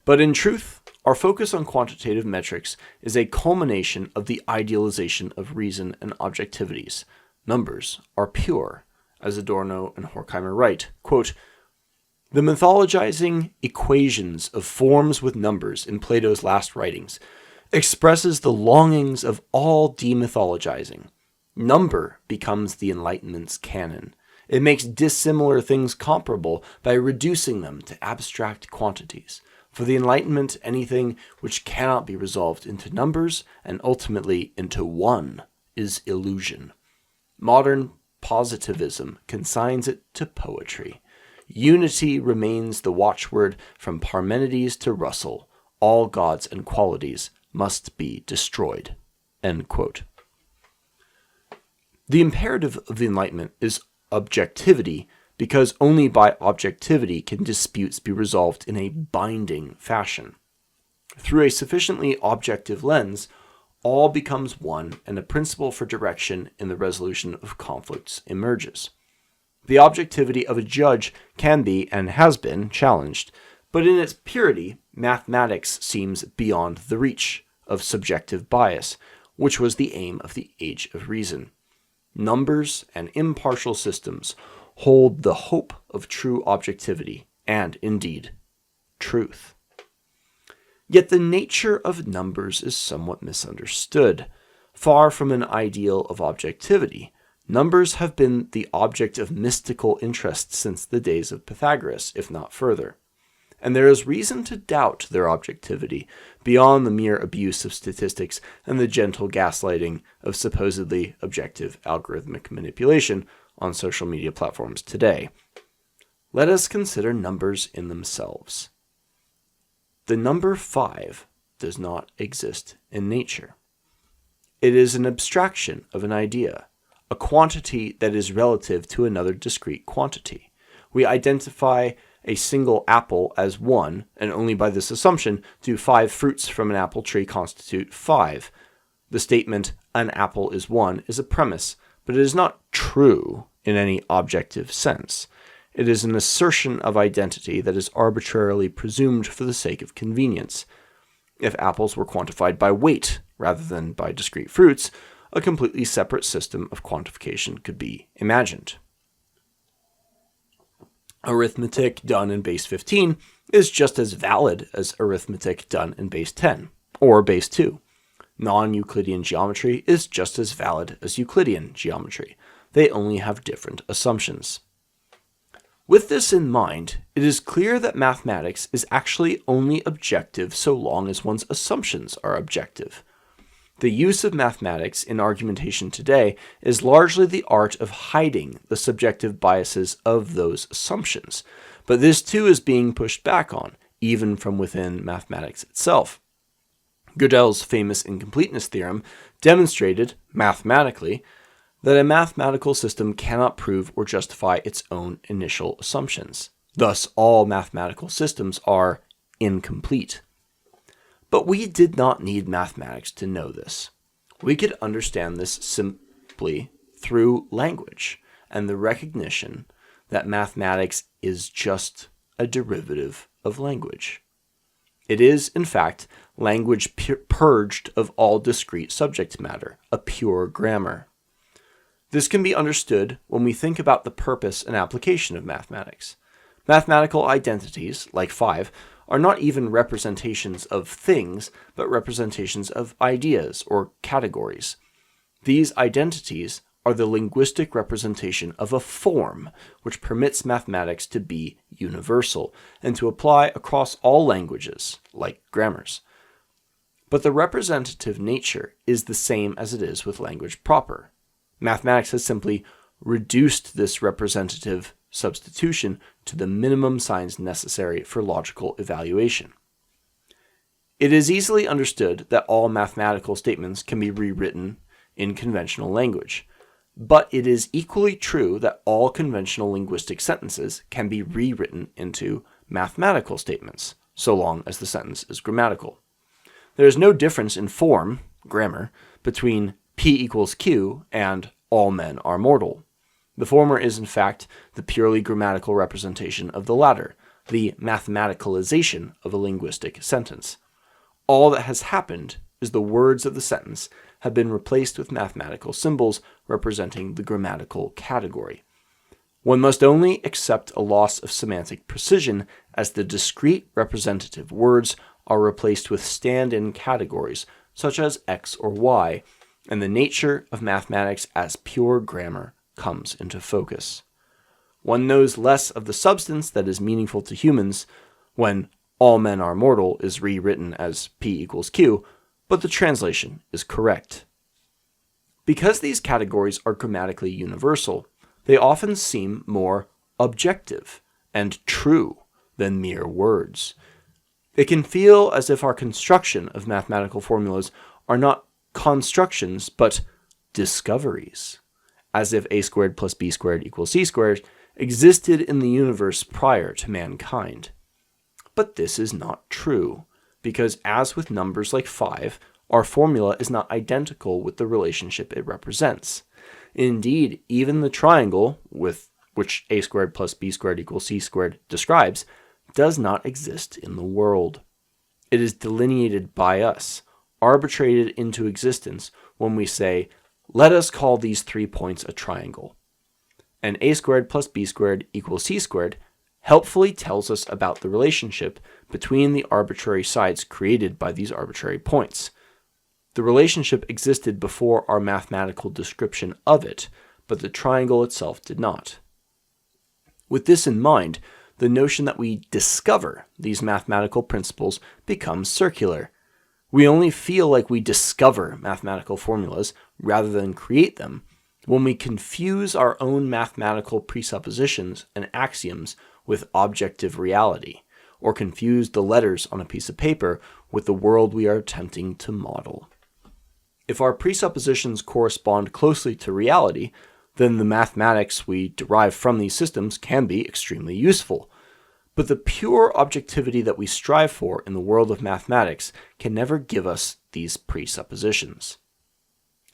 But in truth, our focus on quantitative metrics is a culmination of the idealization of reason and objectivities. Numbers are pure, as Adorno and Horkheimer write, quote, "The mythologizing equations of forms with numbers in Plato's last writings expresses the longings of all demythologizing. Number becomes the Enlightenment's canon. It makes dissimilar things comparable by reducing them to abstract quantities. For the Enlightenment, anything which cannot be resolved into numbers and ultimately into one is illusion. Modern positivism consigns it to poetry. Unity remains the watchword from Parmenides to Russell. All gods and qualities must be destroyed." End quote. The imperative of the Enlightenment is objectivity, because only by objectivity can disputes be resolved in a binding fashion. Through a sufficiently objective lens, all becomes one, and a principle for direction in the resolution of conflicts emerges. The objectivity of a judge can be, and has been, challenged, but in its purity, mathematics seems beyond the reach of subjective bias, which was the aim of the Age of Reason. Numbers and impartial systems hold the hope of true objectivity, and, indeed, truth. Yet the nature of numbers is somewhat misunderstood. Far from an ideal of objectivity, numbers have been the object of mystical interest since the days of Pythagoras, if not further. And there is reason to doubt their objectivity beyond the mere abuse of statistics and the gentle gaslighting of supposedly objective algorithmic manipulation on social media platforms today. Let us consider numbers in themselves. The number 5 does not exist in nature. It is an abstraction of an idea, a quantity that is relative to another discrete quantity. We identify a single apple as 1, and only by this assumption do 5 fruits from an apple tree constitute 5. The statement, "an apple is 1," is a premise, but it is not true in any objective sense. It is an assertion of identity that is arbitrarily presumed for the sake of convenience. If apples were quantified by weight rather than by discrete fruits, a completely separate system of quantification could be imagined. Arithmetic done in base 15 is just as valid as arithmetic done in base 10, or base 2. Non-Euclidean geometry is just as valid as Euclidean geometry. They only have different assumptions. With this in mind, it is clear that mathematics is actually only objective so long as one's assumptions are objective. The use of mathematics in argumentation today is largely the art of hiding the subjective biases of those assumptions, but this too is being pushed back on, even from within mathematics itself. Gödel's famous incompleteness theorem demonstrated, mathematically, that a mathematical system cannot prove or justify its own initial assumptions. Thus, all mathematical systems are incomplete. But we did not need mathematics to know this. We could understand this simply through language and the recognition that mathematics is just a derivative of language. It is, in fact, language purged of all discrete subject matter, a pure grammar. This can be understood when we think about the purpose and application of mathematics. Mathematical identities, like 5, are not even representations of things, but representations of ideas or categories. These identities are the linguistic representation of a form, which permits mathematics to be universal and to apply across all languages, like grammars. But the representative nature is the same as it is with language proper. Mathematics has simply reduced this representative substitution to the minimum signs necessary for logical evaluation. It is easily understood that all mathematical statements can be rewritten in conventional language, but it is equally true that all conventional linguistic sentences can be rewritten into mathematical statements, so long as the sentence is grammatical. There is no difference in form, grammar, between P equals Q and all men are mortal. The former is, in fact, the purely grammatical representation of the latter, the mathematicalization of a linguistic sentence. All that has happened is the words of the sentence have been replaced with mathematical symbols representing the grammatical category. One must only accept a loss of semantic precision as the discrete representative words are replaced with stand-in categories such as X or Y, and the nature of mathematics as pure grammar comes into focus. One knows less of the substance that is meaningful to humans when all men are mortal is rewritten as P equals Q, but the translation is correct. Because these categories are grammatically universal, they often seem more objective and true than mere words. It can feel as if our construction of mathematical formulas are not constructions, but discoveries, as if a squared plus b squared equals c squared existed in the universe prior to mankind. But this is not true, because as with numbers like 5, our formula is not identical with the relationship it represents. Indeed, even the triangle, with which a squared plus b squared equals c squared describes, does not exist in the world. It is delineated by us, arbitrated into existence when we say, let us call these 3 points a triangle. And a squared plus b squared equals c squared helpfully tells us about the relationship between the arbitrary sides created by these arbitrary points. The relationship existed before our mathematical description of it, but the triangle itself did not. With this in mind, the notion that we discover these mathematical principles becomes circular. We only feel like we discover mathematical formulas rather than create them when we confuse our own mathematical presuppositions and axioms with objective reality, or confuse the letters on a piece of paper with the world we are attempting to model. If our presuppositions correspond closely to reality, then the mathematics we derive from these systems can be extremely useful. But the pure objectivity that we strive for in the world of mathematics can never give us these presuppositions.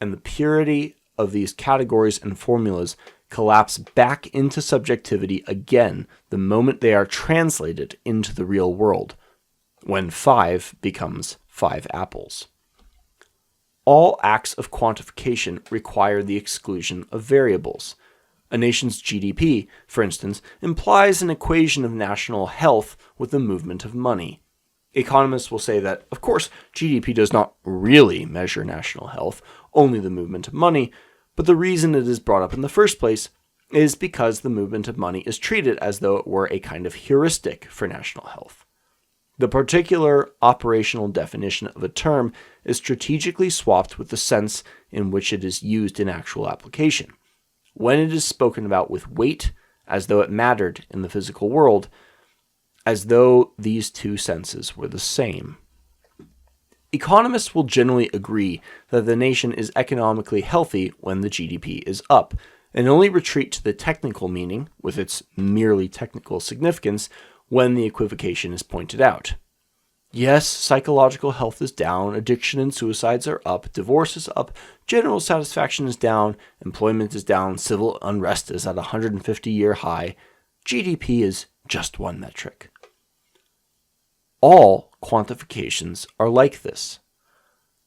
And the purity of these categories and formulas collapse back into subjectivity again the moment they are translated into the real world, when 5 becomes 5 apples. All acts of quantification require the exclusion of variables. A nation's GDP, for instance, implies an equation of national health with the movement of money. Economists will say that, of course, GDP does not really measure national health, only the movement of money, but the reason it is brought up in the first place is because the movement of money is treated as though it were a kind of heuristic for national health. The particular operational definition of a term is strategically swapped with the sense in which it is used in actual application. When it is spoken about with weight, as though it mattered in the physical world, as though these two senses were the same. Economists will generally agree that the nation is economically healthy when the GDP is up, and only retreat to the technical meaning, with its merely technical significance, when the equivocation is pointed out. Yes, psychological health is down, addiction and suicides are up, divorce is up, general satisfaction is down, employment is down, civil unrest is at a 150-year high. GDP is just one metric. All quantifications are like this.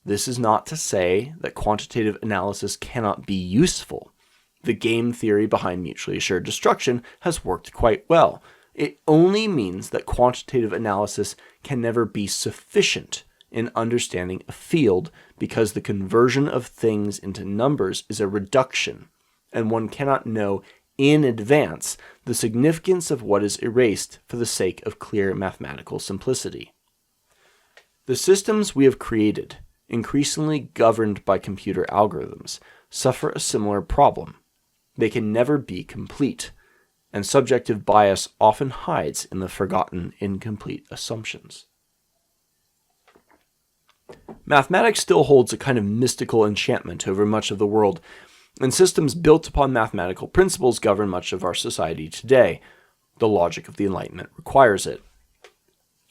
This is not to say that quantitative analysis cannot be useful. The game theory behind mutually assured destruction has worked quite well. It only means that quantitative analysis can never be sufficient in understanding a field because the conversion of things into numbers is a reduction, and one cannot know in advance the significance of what is erased for the sake of clear mathematical simplicity. The systems we have created, increasingly governed by computer algorithms, suffer a similar problem. They can never be complete, and subjective bias often hides in the forgotten incomplete assumptions. Mathematics still holds a kind of mystical enchantment over much of the world, and systems built upon mathematical principles govern much of our society today. The logic of the Enlightenment requires it.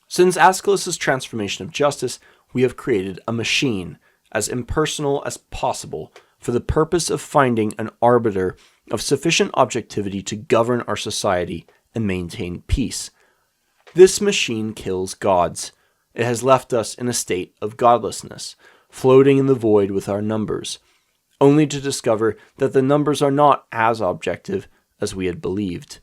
Since Aeschylus's transformation of justice, we have created a machine, as impersonal as possible, for the purpose of finding an arbiter of sufficient objectivity to govern our society and maintain peace. This machine kills gods. It has left us in a state of godlessness, floating in the void with our numbers, only to discover that the numbers are not as objective as we had believed,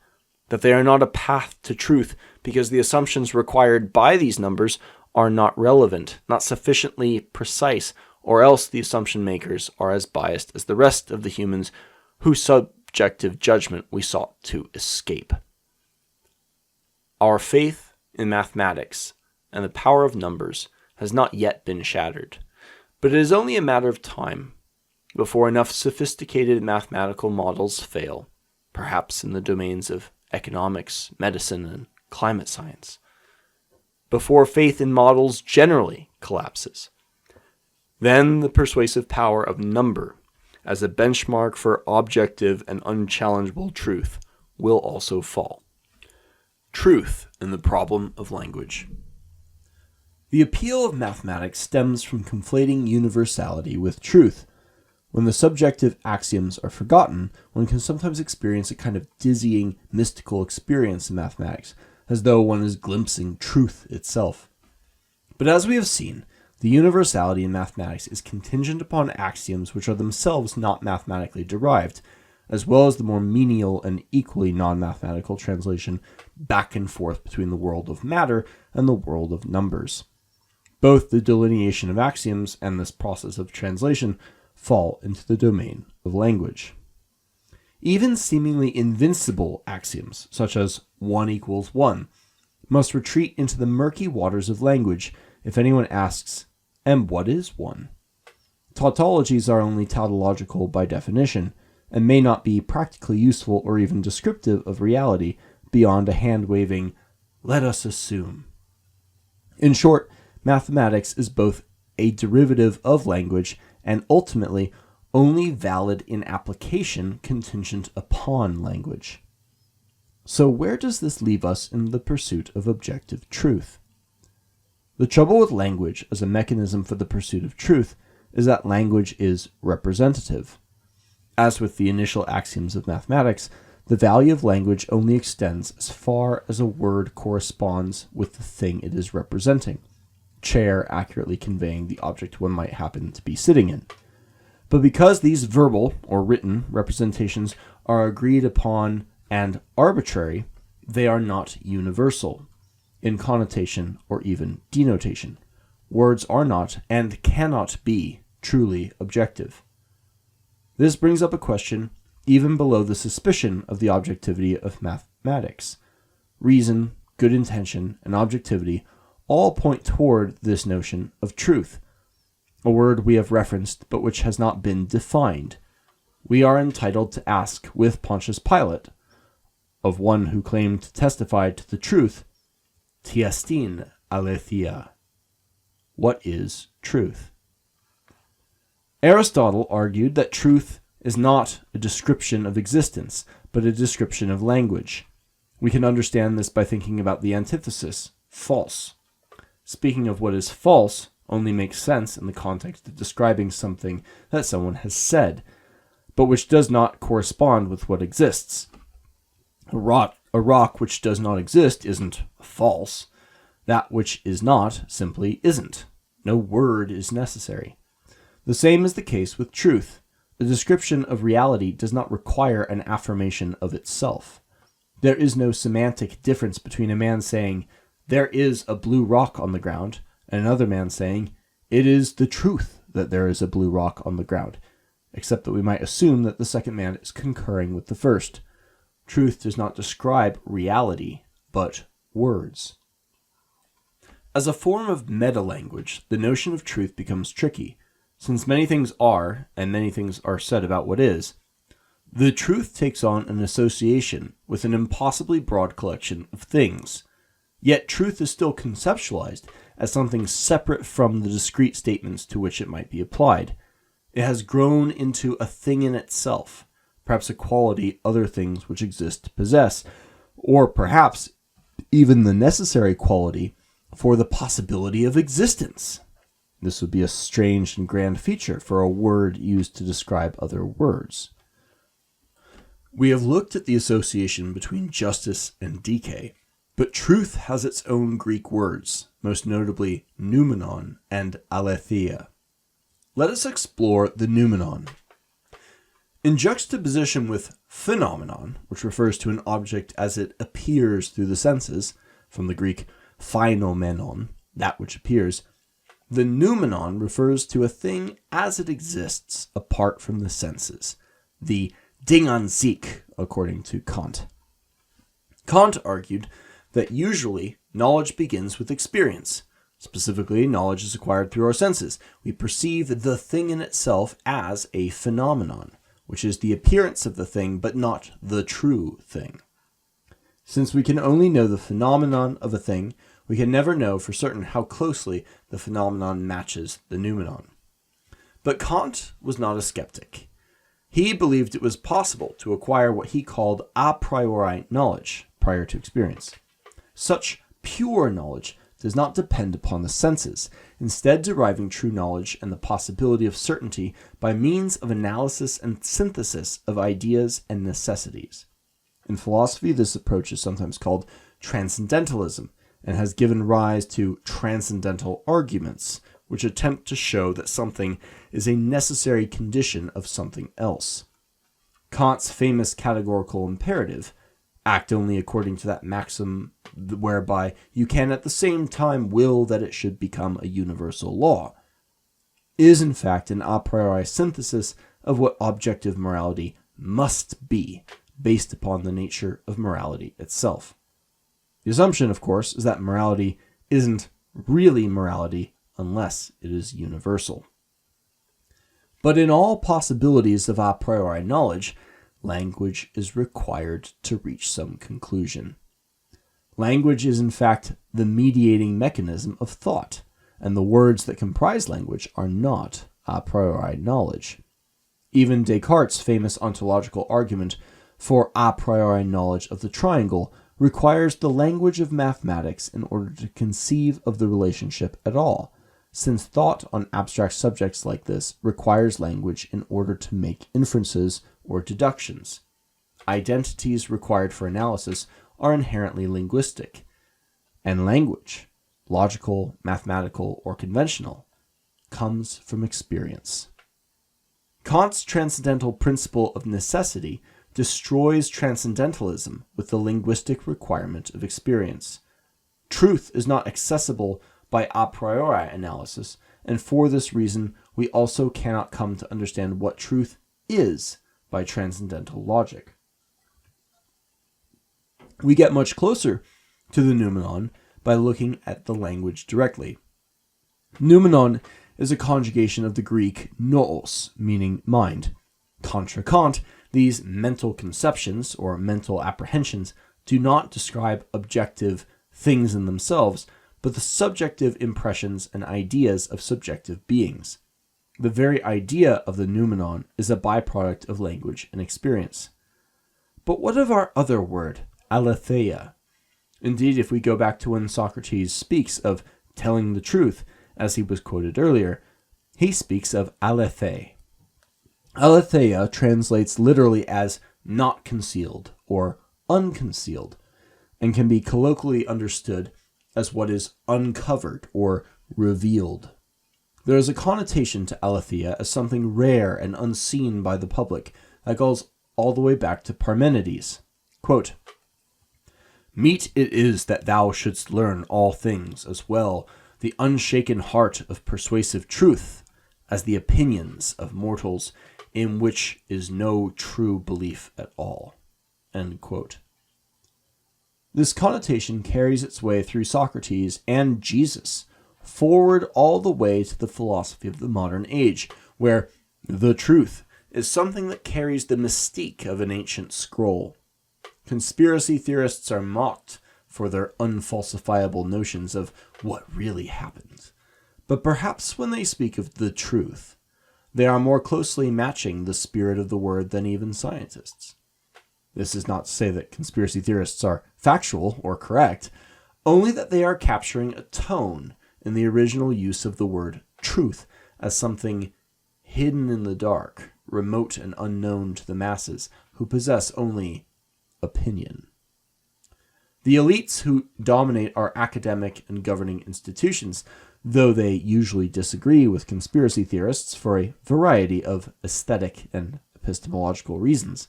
that they are not a path to truth because the assumptions required by these numbers are not relevant, not sufficiently precise, or else the assumption makers are as biased as the rest of the humans whose subjective judgment we sought to escape. Our faith in mathematics and the power of numbers has not yet been shattered, but it is only a matter of time before enough sophisticated mathematical models fail, perhaps in the domains of economics, medicine, and climate science, before faith in models generally collapses. Then the persuasive power of number as a benchmark for objective and unchallengeable truth will also fall. Truth in the problem of language. The appeal of mathematics stems from conflating universality with truth. When the subjective axioms are forgotten, one can sometimes experience a kind of dizzying, mystical experience in mathematics, as though one is glimpsing truth itself. But as we have seen, the universality in mathematics is contingent upon axioms which are themselves not mathematically derived, as well as the more menial and equally non-mathematical translation back and forth between the world of matter and the world of numbers. Both the delineation of axioms and this process of translation fall into the domain of language. Even seemingly invincible axioms, such as 1 equals 1, must retreat into the murky waters of language if anyone asks, and what is 1? Tautologies are only tautological by definition, and may not be practically useful or even descriptive of reality beyond a hand-waving, let us assume. In short, mathematics is both a derivative of language and ultimately only valid in application contingent upon language. So where does this leave us in the pursuit of objective truth? The trouble with language as a mechanism for the pursuit of truth is that language is representative. As with the initial axioms of mathematics, the value of language only extends as far as a word corresponds with the thing it is representing, chair accurately conveying the object one might happen to be sitting in. But because these verbal or written representations are agreed upon and arbitrary, they are not universal in connotation or even denotation. Words are not and cannot be truly objective. This brings up a question even below the suspicion of the objectivity of mathematics. Reason, good intention, and objectivity all point toward this notion of truth, a word we have referenced but which has not been defined. We are entitled to ask with Pontius Pilate, of one who claimed to testify to the truth, Tiestin aletheia. What is truth? Aristotle argued that truth is not a description of existence, but a description of language. We can understand this by thinking about the antithesis, false. Speaking of what is false only makes sense in the context of describing something that someone has said, but which does not correspond with what exists. A rock which does not exist isn't false. That which is not simply isn't. No word is necessary. The same is the case with truth. The description of reality does not require an affirmation of itself. There is no semantic difference between a man saying, "There is a blue rock on the ground," and another man saying, "It is the truth that there is a blue rock on the ground," except that we might assume that the second man is concurring with the first. Truth does not describe reality, but words. As a form of meta-language, the notion of truth becomes tricky. Since many things are, and many things are said about what is, the truth takes on an association with an impossibly broad collection of things. Yet truth is still conceptualized as something separate from the discrete statements to which it might be applied. It has grown into a thing in itself, perhaps a quality other things which exist possess, or perhaps even the necessary quality for the possibility of existence. This would be a strange and grand feature for a word used to describe other words. We have looked at the association between justice and decay, but truth has its own Greek words, most notably noumenon and aletheia. Let us explore the noumenon. In juxtaposition with phenomenon, which refers to an object as it appears through the senses, from the Greek phenomenon, that which appears, the noumenon refers to a thing as it exists apart from the senses, the Ding an sich, according to Kant. Kant argued that usually knowledge begins with experience. Specifically, knowledge is acquired through our senses. We perceive the thing in itself as a phenomenon, which is the appearance of the thing but not the true thing. Since we can only know the phenomenon of a thing, we can never know for certain how closely the phenomenon matches the noumenon. But Kant was not a skeptic. He believed it was possible to acquire what he called a priori knowledge, prior to experience. Such pure knowledge does not depend upon the senses, instead deriving true knowledge and the possibility of certainty by means of analysis and synthesis of ideas and necessities. In philosophy, this approach is sometimes called transcendentalism, and has given rise to transcendental arguments, which attempt to show that something is a necessary condition of something else. Kant's famous categorical imperative, act only according to that maxim whereby you can at the same time will that it should become a universal law, is in fact an a priori synthesis of what objective morality must be, based upon the nature of morality itself. The assumption, of course, is that morality isn't really morality unless it is universal. But in all possibilities of a priori knowledge, language is required to reach some conclusion. Language is in fact the mediating mechanism of thought, and the words that comprise language are not a priori knowledge. Even Descartes' famous ontological argument for a priori knowledge of the triangle requires the language of mathematics in order to conceive of the relationship at all, since thought on abstract subjects like this requires language in order to make inferences or deductions. Identities required for analysis are inherently linguistic, and language, logical, mathematical, or conventional, comes from experience. Kant's transcendental principle of necessity destroys transcendentalism with the linguistic requirement of experience. Truth is not accessible by a priori analysis, and for this reason we also cannot come to understand what truth is by transcendental logic. We get much closer to the noumenon by looking at the language directly. Noumenon is a conjugation of the Greek nous, meaning mind. Contra Kant, these mental conceptions or mental apprehensions do not describe objective things in themselves, but the subjective impressions and ideas of subjective beings. The very idea of the noumenon is a byproduct of language and experience. But what of our other word, aletheia? Indeed, if we go back to when Socrates speaks of telling the truth, as he was quoted earlier, he speaks of aletheia. Aletheia translates literally as not concealed or unconcealed, and can be colloquially understood as what is uncovered or revealed. There is a connotation to aletheia as something rare and unseen by the public that goes all the way back to Parmenides. Quote, "Meet it is that thou shouldst learn all things, as well the unshaken heart of persuasive truth as the opinions of mortals, in which is no true belief at all." End quote. This connotation carries its way through Socrates and Jesus, forward all the way to the philosophy of the modern age, where the truth is something that carries the mystique of an ancient scroll. Conspiracy theorists are mocked for their unfalsifiable notions of what really happened. But perhaps when they speak of the truth, they are more closely matching the spirit of the word than even scientists. This is not to say that conspiracy theorists are factual or correct, only that they are capturing a tone in the original use of the word truth as something hidden in the dark, remote and unknown to the masses who possess only opinion. The elites who dominate our academic and governing institutions, though they usually disagree with conspiracy theorists for a variety of aesthetic and epistemological reasons,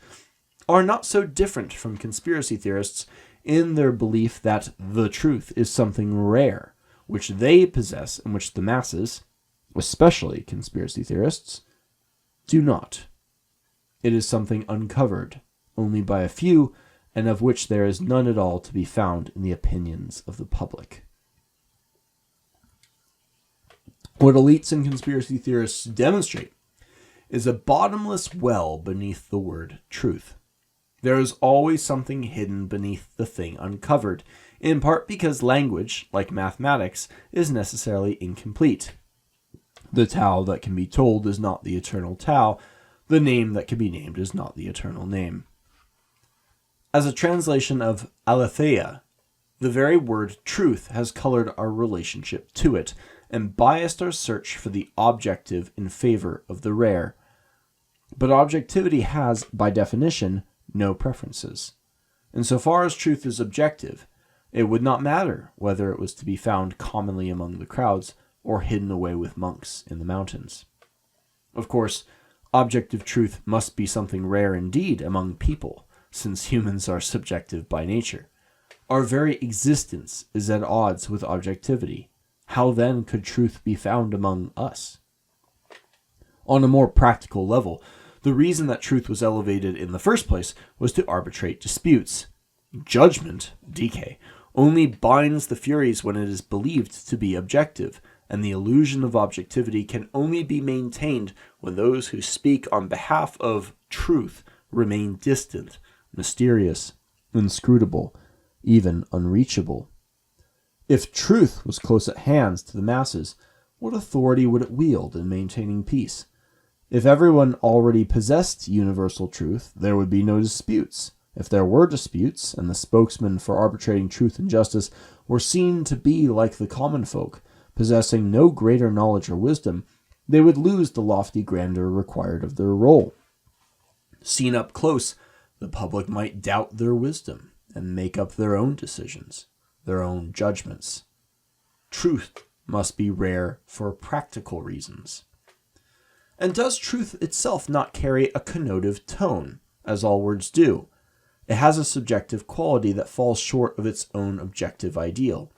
are not so different from conspiracy theorists in their belief that the truth is something rare, which they possess and which the masses, especially conspiracy theorists, do not. It is something uncovered only by a few, and of which there is none at all to be found in the opinions of the public. What elites and conspiracy theorists demonstrate is a bottomless well beneath the word truth. There is always something hidden beneath the thing uncovered, in part because language, like mathematics, is necessarily incomplete. The Tao that can be told is not the eternal Tao. The name that can be named is not the eternal name. As a translation of aletheia, the very word truth has colored our relationship to it and biased our search for the objective in favor of the rare. But objectivity has, by definition, no preferences. Insofar as truth is objective, it would not matter whether it was to be found commonly among the crowds or hidden away with monks in the mountains. Of course, objective truth must be something rare indeed among people, since humans are subjective by nature. Our very existence is at odds with objectivity. How then could truth be found among us? On a more practical level, the reason that truth was elevated in the first place was to arbitrate disputes. Judgment, DK, only binds the Furies when it is believed to be objective, and the illusion of objectivity can only be maintained when those who speak on behalf of truth remain distant, mysterious, inscrutable, even unreachable. If truth was close at hand to the masses, what authority would it wield in maintaining peace? If everyone already possessed universal truth, there would be no disputes. If there were disputes, and the spokesmen for arbitrating truth and justice were seen to be like the common folk, Possessing no greater knowledge or wisdom, they would lose the lofty grandeur required of their role. Seen up close, the public might doubt their wisdom and make up their own decisions, their own judgments. Truth must be rare for practical reasons. And does truth itself not carry a connotative tone, as all words do? It has a subjective quality that falls short of its own objective ideal.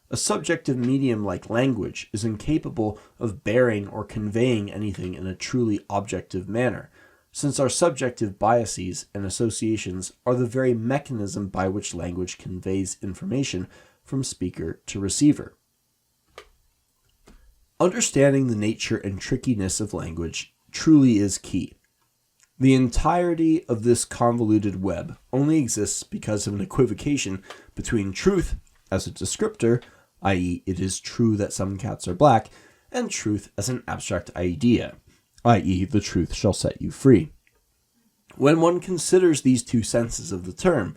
A subjective medium like language is incapable of bearing or conveying anything in a truly objective manner, since our subjective biases and associations are the very mechanism by which language conveys information from speaker to receiver. Understanding the nature and trickiness of language truly is key. The entirety of this convoluted web only exists because of an equivocation between truth as a descriptor, i.e., it is true that some cats are black, and truth as an abstract idea, i.e., the truth shall set you free. When one considers these two senses of the term,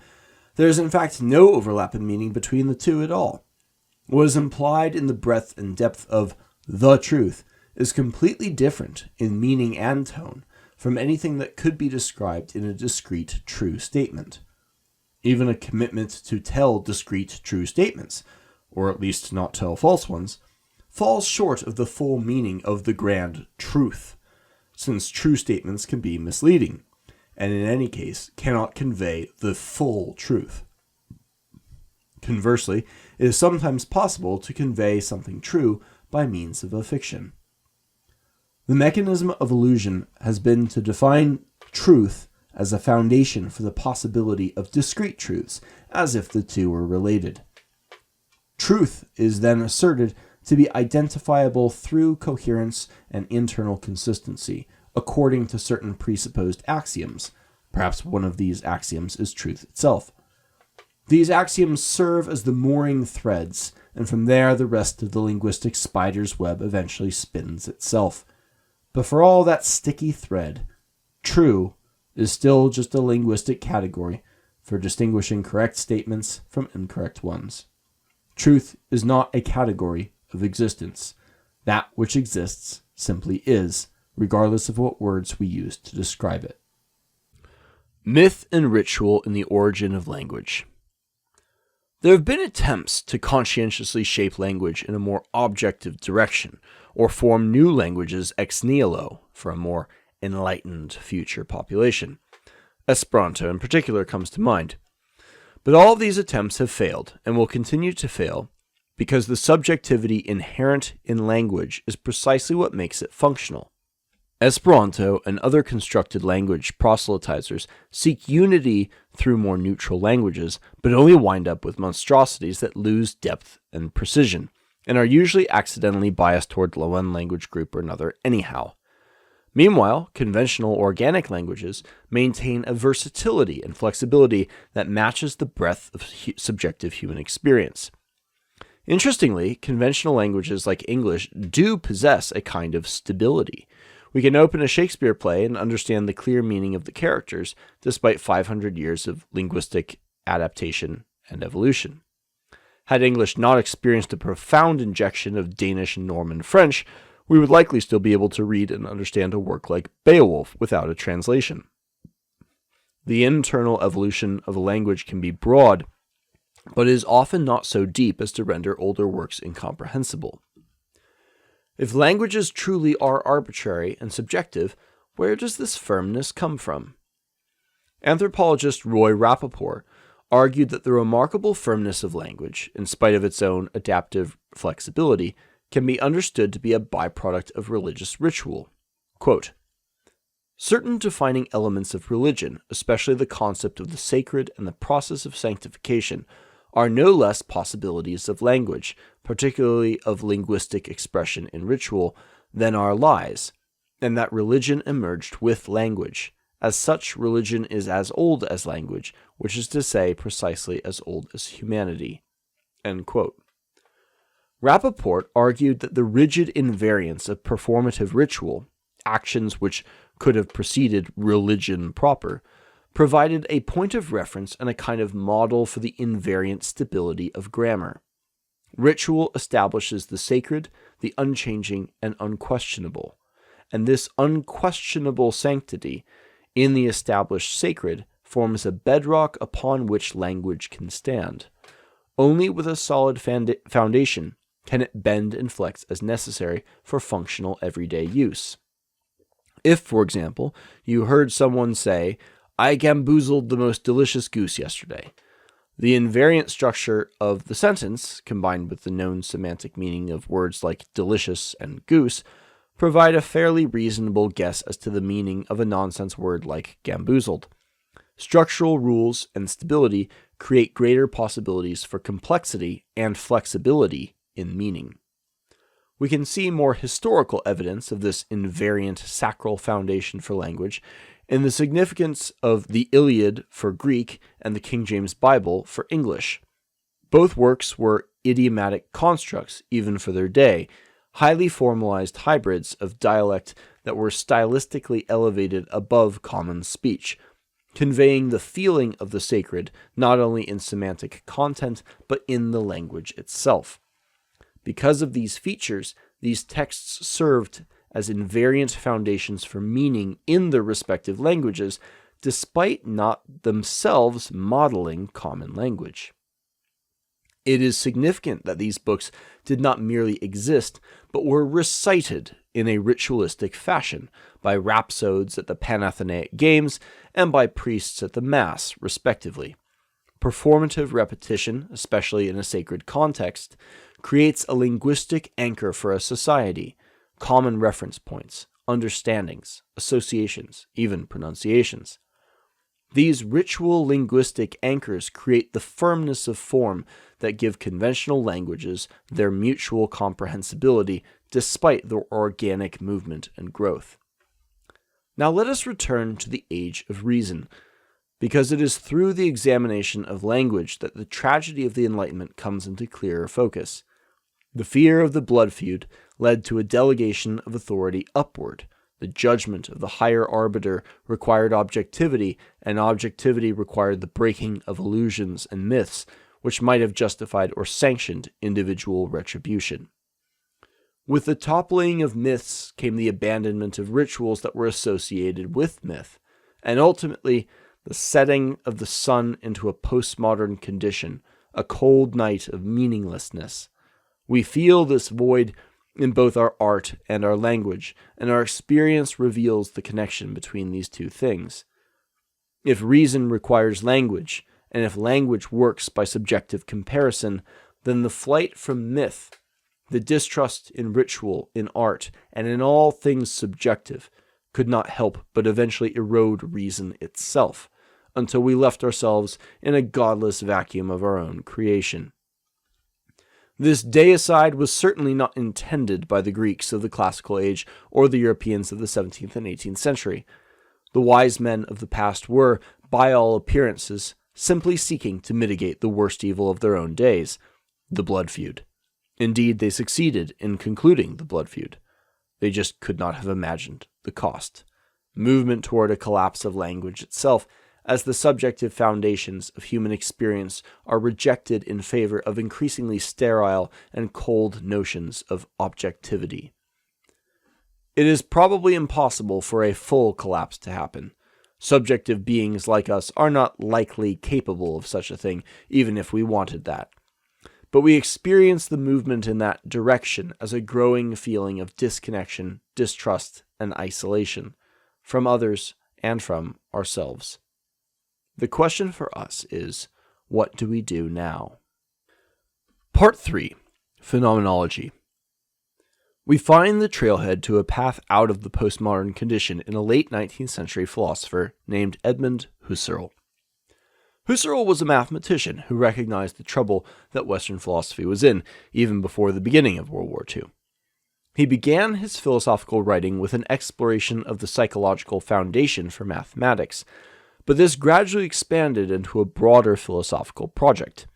there is in fact no overlap in meaning between the two at all. What is implied in the breadth and depth of the truth is completely different in meaning and tone from anything that could be described in a discrete true statement. Even a commitment to tell discrete true statements, or at least not tell false ones, falls short of the full meaning of the grand truth, since true statements can be misleading, and in any case cannot convey the full truth. Conversely, it is sometimes possible to convey something true by means of a fiction. The mechanism of illusion has been to define truth as a foundation for the possibility of discrete truths, as if the two were related. Truth is then asserted to be identifiable through coherence and internal consistency, according to certain presupposed axioms. Perhaps one of these axioms is truth itself. These axioms serve as the mooring threads, and from there the rest of the linguistic spider's web eventually spins itself. But for all that sticky thread, true is still just a linguistic category for distinguishing correct statements from incorrect ones. Truth is not a category of existence. That which exists simply is, regardless of what words we use to describe it. Myth and ritual in the origin of language. There have been attempts to conscientiously shape language in a more objective direction, or form new languages ex nihilo for a more enlightened future population. Esperanto in particular comes to mind. But all of these attempts have failed, and will continue to fail, because the subjectivity inherent in language is precisely what makes it functional. Esperanto and other constructed language proselytizers seek unity through more neutral languages, but only wind up with monstrosities that lose depth and precision, and are usually accidentally biased toward one language group or another anyhow. Meanwhile, conventional organic languages maintain a versatility and flexibility that matches the breadth of subjective human experience. Interestingly, conventional languages like English do possess a kind of stability. We can open a Shakespeare play and understand the clear meaning of the characters, despite 500 years of linguistic adaptation and evolution. Had English not experienced a profound injection of Danish and Norman French, we would likely still be able to read and understand a work like Beowulf without a translation. The internal evolution of a language can be broad, but is often not so deep as to render older works incomprehensible. If languages truly are arbitrary and subjective, where does this firmness come from? Anthropologist Roy Rappaport argued that the remarkable firmness of language, in spite of its own adaptive flexibility, can be understood to be a byproduct of religious ritual. Quote, certain defining elements of religion, especially the concept of the sacred and the process of sanctification, are no less possibilities of language, particularly of linguistic expression in ritual, than are lies, and that religion emerged with language. As such, religion is as old as language, which is to say precisely as old as humanity. End quote. Rappaport argued that the rigid invariance of performative ritual, actions which could have preceded religion proper, provided a point of reference and a kind of model for the invariant stability of grammar. Ritual establishes the sacred, the unchanging, and unquestionable. And this unquestionable sanctity in the established sacred forms a bedrock upon which language can stand. Only with a solid foundation can it bend and flex as necessary for functional everyday use. If, for example, you heard someone say, "I gamboozled the most delicious goose yesterday," the invariant structure of the sentence, combined with the known semantic meaning of words like delicious and goose, provide a fairly reasonable guess as to the meaning of a nonsense word like gamboozled. Structural rules and stability create greater possibilities for complexity and flexibility in meaning. We can see more historical evidence of this invariant sacral foundation for language in the significance of the Iliad for Greek and the King James Bible for English. Both works were idiomatic constructs, even for their day, highly formalized hybrids of dialect that were stylistically elevated above common speech, conveying the feeling of the sacred not only in semantic content, but in the language itself. Because of these features, these texts served as invariant foundations for meaning in their respective languages, despite not themselves modeling common language. It is significant that these books did not merely exist, but were recited in a ritualistic fashion by rhapsodes at the Panathenaic Games and by priests at the Mass, respectively. Performative repetition, especially in a sacred context, creates a linguistic anchor for a society, common reference points, understandings, associations, even pronunciations. These ritual linguistic anchors create the firmness of form that give conventional languages their mutual comprehensibility despite their organic movement and growth. Now let us return to the Age of Reason, because it is through the examination of language that the tragedy of the Enlightenment comes into clearer focus. The fear of the blood feud led to a delegation of authority upward. The judgment of the higher arbiter required objectivity, and objectivity required the breaking of illusions and myths, which might have justified or sanctioned individual retribution. With the toppling of myths came the abandonment of rituals that were associated with myth, and ultimately the setting of the sun into a postmodern condition, a cold night of meaninglessness. We feel this void in both our art and our language, and our experience reveals the connection between these two things. If reason requires language, and if language works by subjective comparison, then the flight from myth, the distrust in ritual, in art, and in all things subjective, could not help but eventually erode reason itself, until we left ourselves in a godless vacuum of our own creation. This deicide was certainly not intended by the Greeks of the classical age or the Europeans of the 17th and 18th century. The wise men of the past were, by all appearances, simply seeking to mitigate the worst evil of their own days, the blood feud. Indeed, they succeeded in concluding the blood feud. They just could not have imagined the cost. Movement toward a collapse of language itself, as the subjective foundations of human experience are rejected in favor of increasingly sterile and cold notions of objectivity. It is probably impossible for a full collapse to happen. Subjective beings like us are not likely capable of such a thing, even if we wanted that. But we experience the movement in that direction as a growing feeling of disconnection, distrust, and isolation from others and from ourselves. The question for us is, what do we do now? Part 3. Phenomenology. We find the trailhead to a path out of the postmodern condition in a late 19th century philosopher named Edmund Husserl. Husserl was a mathematician who recognized the trouble that Western philosophy was in, even before the beginning of World War II. He began his philosophical writing with an exploration of the psychological foundation for mathematics, but this gradually expanded into a broader philosophical project.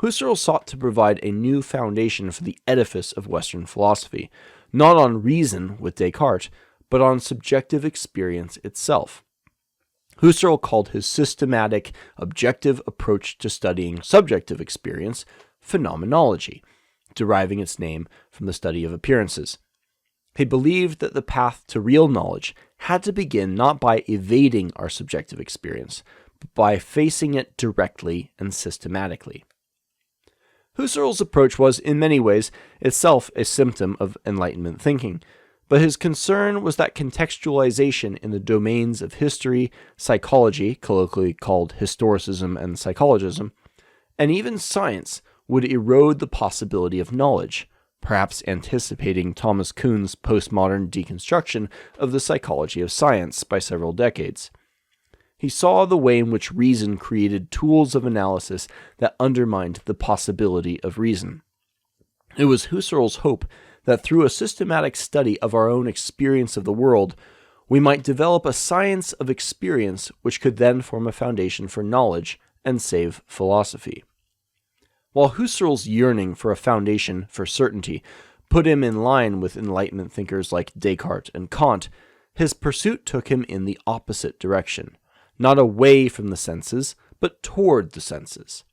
Husserl sought to provide a new foundation for the edifice of Western philosophy, not on reason with Descartes, but on subjective experience itself. Husserl called his systematic, objective approach to studying subjective experience phenomenology, deriving its name from the study of appearances. He believed that the path to real knowledge had to begin not by evading our subjective experience, but by facing it directly and systematically. Husserl's approach was, in many ways, itself a symptom of Enlightenment thinking, but his concern was that contextualization in the domains of history, psychology, colloquially called historicism and psychologism, and even science would erode the possibility of knowledge, perhaps anticipating Thomas Kuhn's postmodern deconstruction of the psychology of science by several decades. He saw the way in which reason created tools of analysis that undermined the possibility of reason. It was Husserl's hope that through a systematic study of our own experience of the world, we might develop a science of experience which could then form a foundation for knowledge and save philosophy. While Husserl's yearning for a foundation for certainty put him in line with Enlightenment thinkers like Descartes and Kant, his pursuit took him in the opposite direction, not away from the senses, but toward the senses.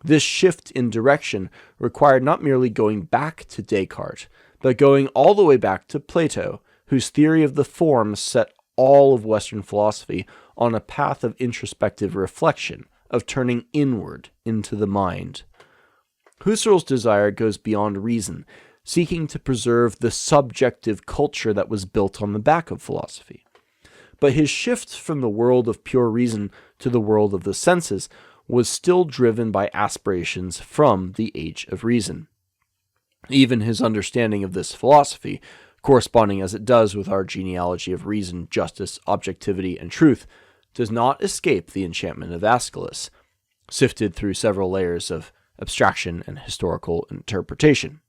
This shift in direction required not merely going back to Descartes, but going all the way back to Plato, whose theory of the form set all of Western philosophy on a path of introspective reflection, of turning inward into the mind. Husserl's desire goes beyond reason, seeking to preserve the subjective culture that was built on the back of philosophy. But his shift from the world of pure reason to the world of the senses was still driven by aspirations from the age of reason. Even his understanding of this philosophy, corresponding as it does with our genealogy of reason, justice, objectivity, and truth, does not escape the enchantment of Aeschylus, sifted through several layers of abstraction and historical interpretation.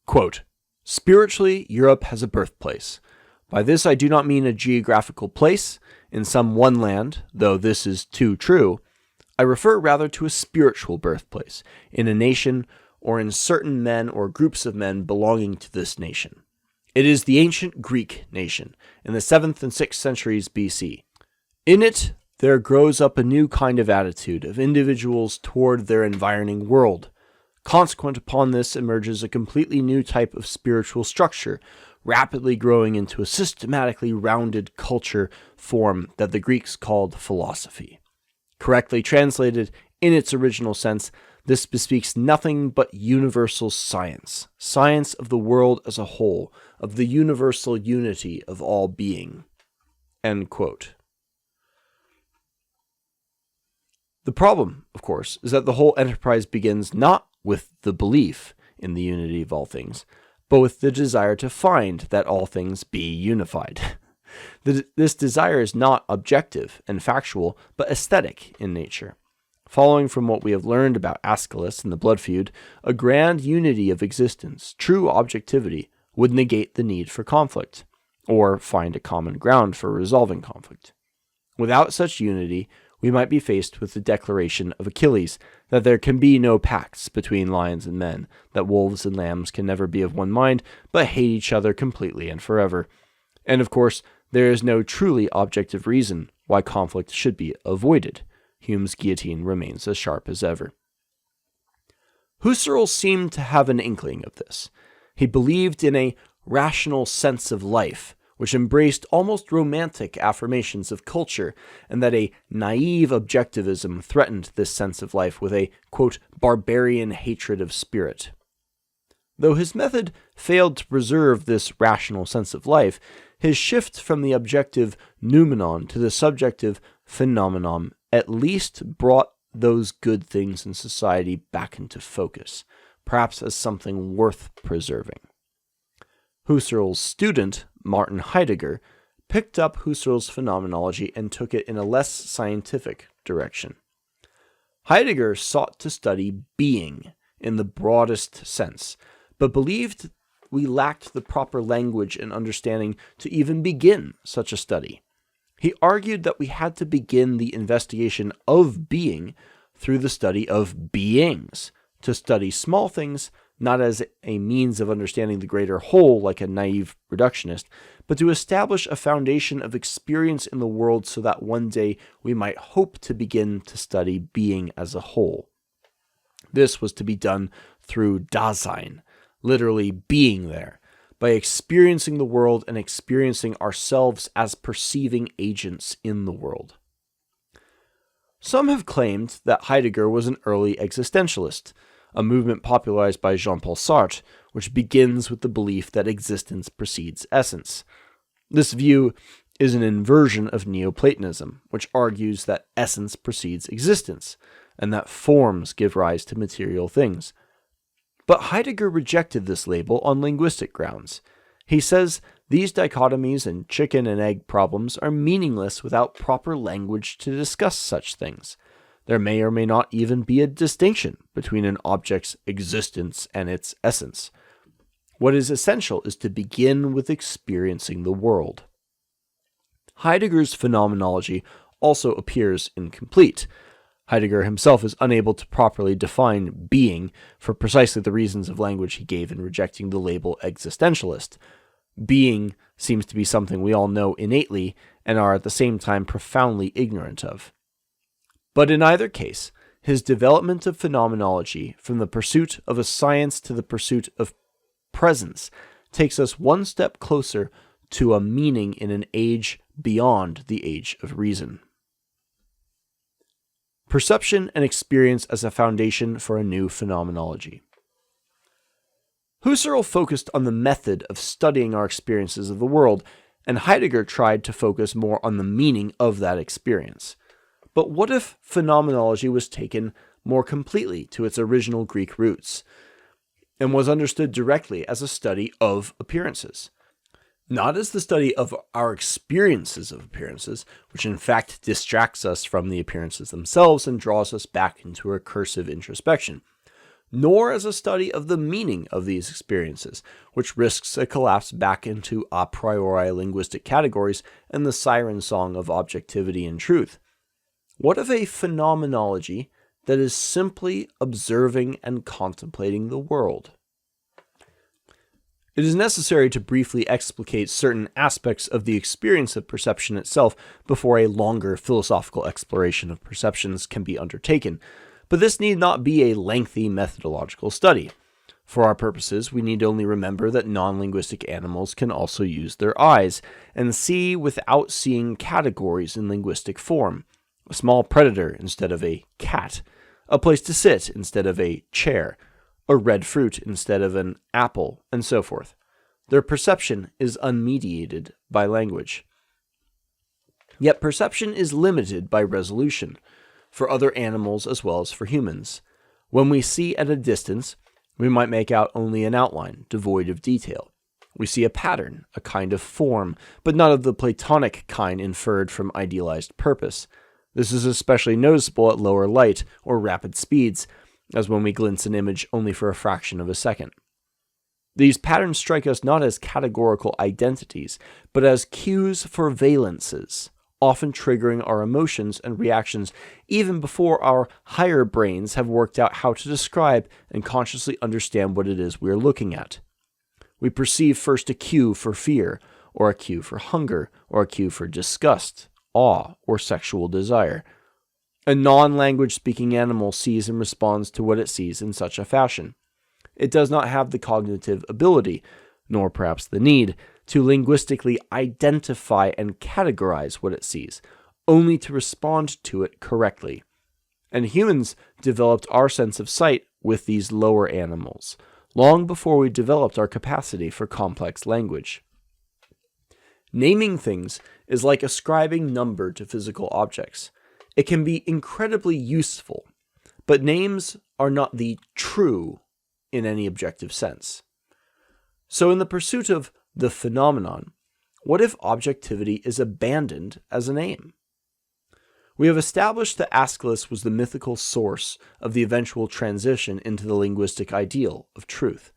Quote, "Spiritually, Europe has a birthplace. By this I do not mean a geographical place in some one land, though this is too true. I refer rather to a spiritual birthplace in a nation or in certain men or groups of men belonging to this nation. It is the ancient Greek nation in the 7th and 6th centuries BC. In it, there grows up a new kind of attitude of individuals toward their environing world. Consequent upon this emerges a completely new type of spiritual structure, rapidly growing into a systematically rounded culture form that the Greeks called philosophy. Correctly translated, in its original sense, this bespeaks nothing but universal science, science of the world as a whole, of the universal unity of all being." End quote. The problem, of course, is that the whole enterprise begins not with the belief in the unity of all things, but with the desire to find that all things be unified. This desire is not objective and factual, but aesthetic in nature. Following from what we have learned about Aeschylus and the blood feud, a grand unity of existence, true objectivity, would negate the need for conflict, or find a common ground for resolving conflict. Without such unity, we might be faced with the declaration of Achilles that there can be no pacts between lions and men, that wolves and lambs can never be of one mind, but hate each other completely and forever. And of course, there is no truly objective reason why conflict should be avoided. Hume's guillotine remains as sharp as ever. Husserl seemed to have an inkling of this. He believed in a rational sense of life, which embraced almost romantic affirmations of culture, and that a naive objectivism threatened this sense of life with a, quote, barbarian hatred of spirit. Though his method failed to preserve this rational sense of life, his shift from the objective noumenon to the subjective phenomenon at least brought those good things in society back into focus, perhaps as something worth preserving. Husserl's student, Martin Heidegger, picked up Husserl's phenomenology and took it in a less scientific direction. Heidegger sought to study being in the broadest sense, but believed we lacked the proper language and understanding to even begin such a study. He argued that we had to begin the investigation of being through the study of beings, to study small things not as a means of understanding the greater whole like a naive reductionist, but to establish a foundation of experience in the world so that one day we might hope to begin to study being as a whole. This was to be done through Dasein, literally being there, by experiencing the world and experiencing ourselves as perceiving agents in the world. Some have claimed that Heidegger was an early existentialist, a movement popularized by Jean-Paul Sartre, which begins with the belief that existence precedes essence. This view is an inversion of Neoplatonism, which argues that essence precedes existence, and that forms give rise to material things. But Heidegger rejected this label on linguistic grounds. He says these dichotomies and chicken and egg problems are meaningless without proper language to discuss such things. There may or may not even be a distinction between an object's existence and its essence. What is essential is to begin with experiencing the world. Heidegger's phenomenology also appears incomplete. Heidegger himself is unable to properly define being for precisely the reasons of language he gave in rejecting the label existentialist. Being seems to be something we all know innately and are at the same time profoundly ignorant of. But in either case, his development of phenomenology from the pursuit of a science to the pursuit of presence takes us one step closer to a meaning in an age beyond the age of reason. Perception and experience as a foundation for a new phenomenology. Husserl focused on the method of studying our experiences of the world, and Heidegger tried to focus more on the meaning of that experience. But what if phenomenology was taken more completely to its original Greek roots, and was understood directly as a study of appearances? Not as the study of our experiences of appearances, which in fact distracts us from the appearances themselves and draws us back into recursive introspection, nor as a study of the meaning of these experiences, which risks a collapse back into a priori linguistic categories and the siren song of objectivity and truth. What of a phenomenology that is simply observing and contemplating the world? It is necessary to briefly explicate certain aspects of the experience of perception itself before a longer philosophical exploration of perceptions can be undertaken, but this need not be a lengthy methodological study. For our purposes, we need only remember that non-linguistic animals can also use their eyes and see without seeing categories in linguistic form. A small predator instead of a cat, a place to sit instead of a chair, a red fruit instead of an apple, and so forth. Their perception is unmediated by language. Yet perception is limited by resolution, for other animals as well as for humans. When we see at a distance, we might make out only an outline, devoid of detail. We see a pattern, a kind of form, but not of the Platonic kind inferred from idealized purpose. This is especially noticeable at lower light or rapid speeds, as when we glimpse an image only for a fraction of a second. These patterns strike us not as categorical identities, but as cues for valences, often triggering our emotions and reactions even before our higher brains have worked out how to describe and consciously understand what it is we are looking at. We perceive first a cue for fear, or a cue for hunger, or a cue for disgust, awe, or sexual desire. A non-language speaking animal sees and responds to what it sees in such a fashion. It does not have the cognitive ability, nor perhaps the need, to linguistically identify and categorize what it sees, only to respond to it correctly. And humans developed our sense of sight with these lower animals, long before we developed our capacity for complex language. Naming things is like ascribing number to physical objects. It can be incredibly useful, but names are not the true in any objective sense. So in the pursuit of the phenomenon, what if objectivity is abandoned as an aim? We have established that Aeschylus was the mythical source of the eventual transition into the linguistic ideal of truth.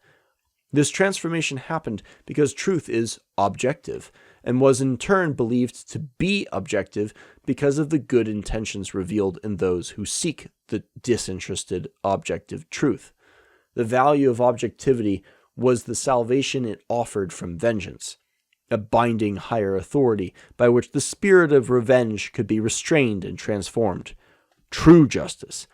This transformation happened because truth is objective, and was in turn believed to be objective because of the good intentions revealed in those who seek the disinterested objective truth. The value of objectivity was the salvation it offered from vengeance, a binding higher authority by which the spirit of revenge could be restrained and transformed. True justice,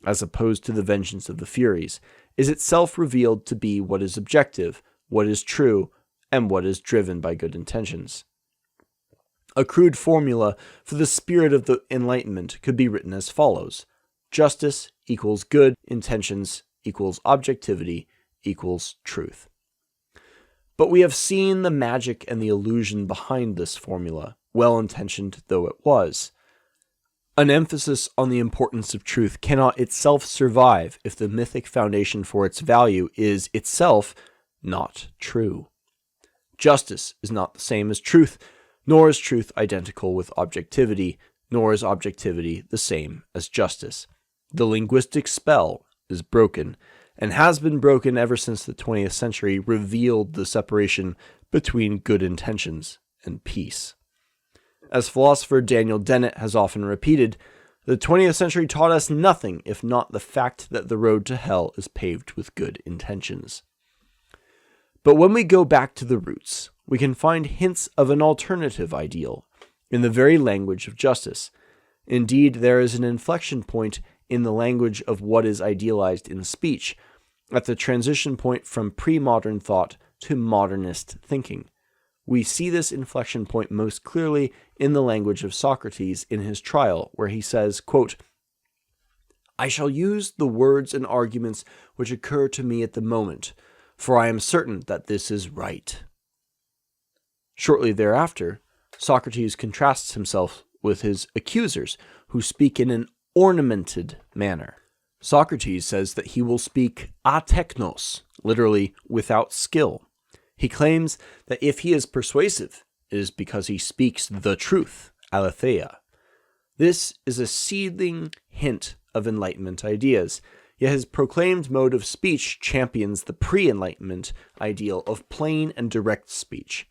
as opposed to the vengeance of the Furies, is itself revealed to be what is objective, what is true, and what is driven by good intentions. A crude formula for the spirit of the Enlightenment could be written as follows: justice equals good intentions equals objectivity equals truth. But we have seen the magic and the illusion behind this formula, well-intentioned though it was. An emphasis on the importance of truth cannot itself survive if the mythic foundation for its value is itself not true. Justice is not the same as truth, nor is truth identical with objectivity, nor is objectivity the same as justice. The linguistic spell is broken, and has been broken ever since the 20th century revealed the separation between good intentions and peace. As philosopher Daniel Dennett has often repeated, the 20th century taught us nothing if not the fact that the road to hell is paved with good intentions. But when we go back to the roots, we can find hints of an alternative ideal in the very language of justice. Indeed, there is an inflection point in the language of what is idealized in speech, at the transition point from pre-modern thought to modernist thinking. We see this inflection point most clearly in the language of Socrates in his trial, where he says, quote, "I shall use the words and arguments which occur to me at the moment, for I am certain that this is right." Shortly thereafter, Socrates contrasts himself with his accusers, who speak in an ornamented manner. Socrates says that he will speak ateknos, literally without skill. He claims that if he is persuasive, it is because he speaks the truth, aletheia. This is a seedling hint of Enlightenment ideas, yet his proclaimed mode of speech champions the pre-Enlightenment ideal of plain and direct speech.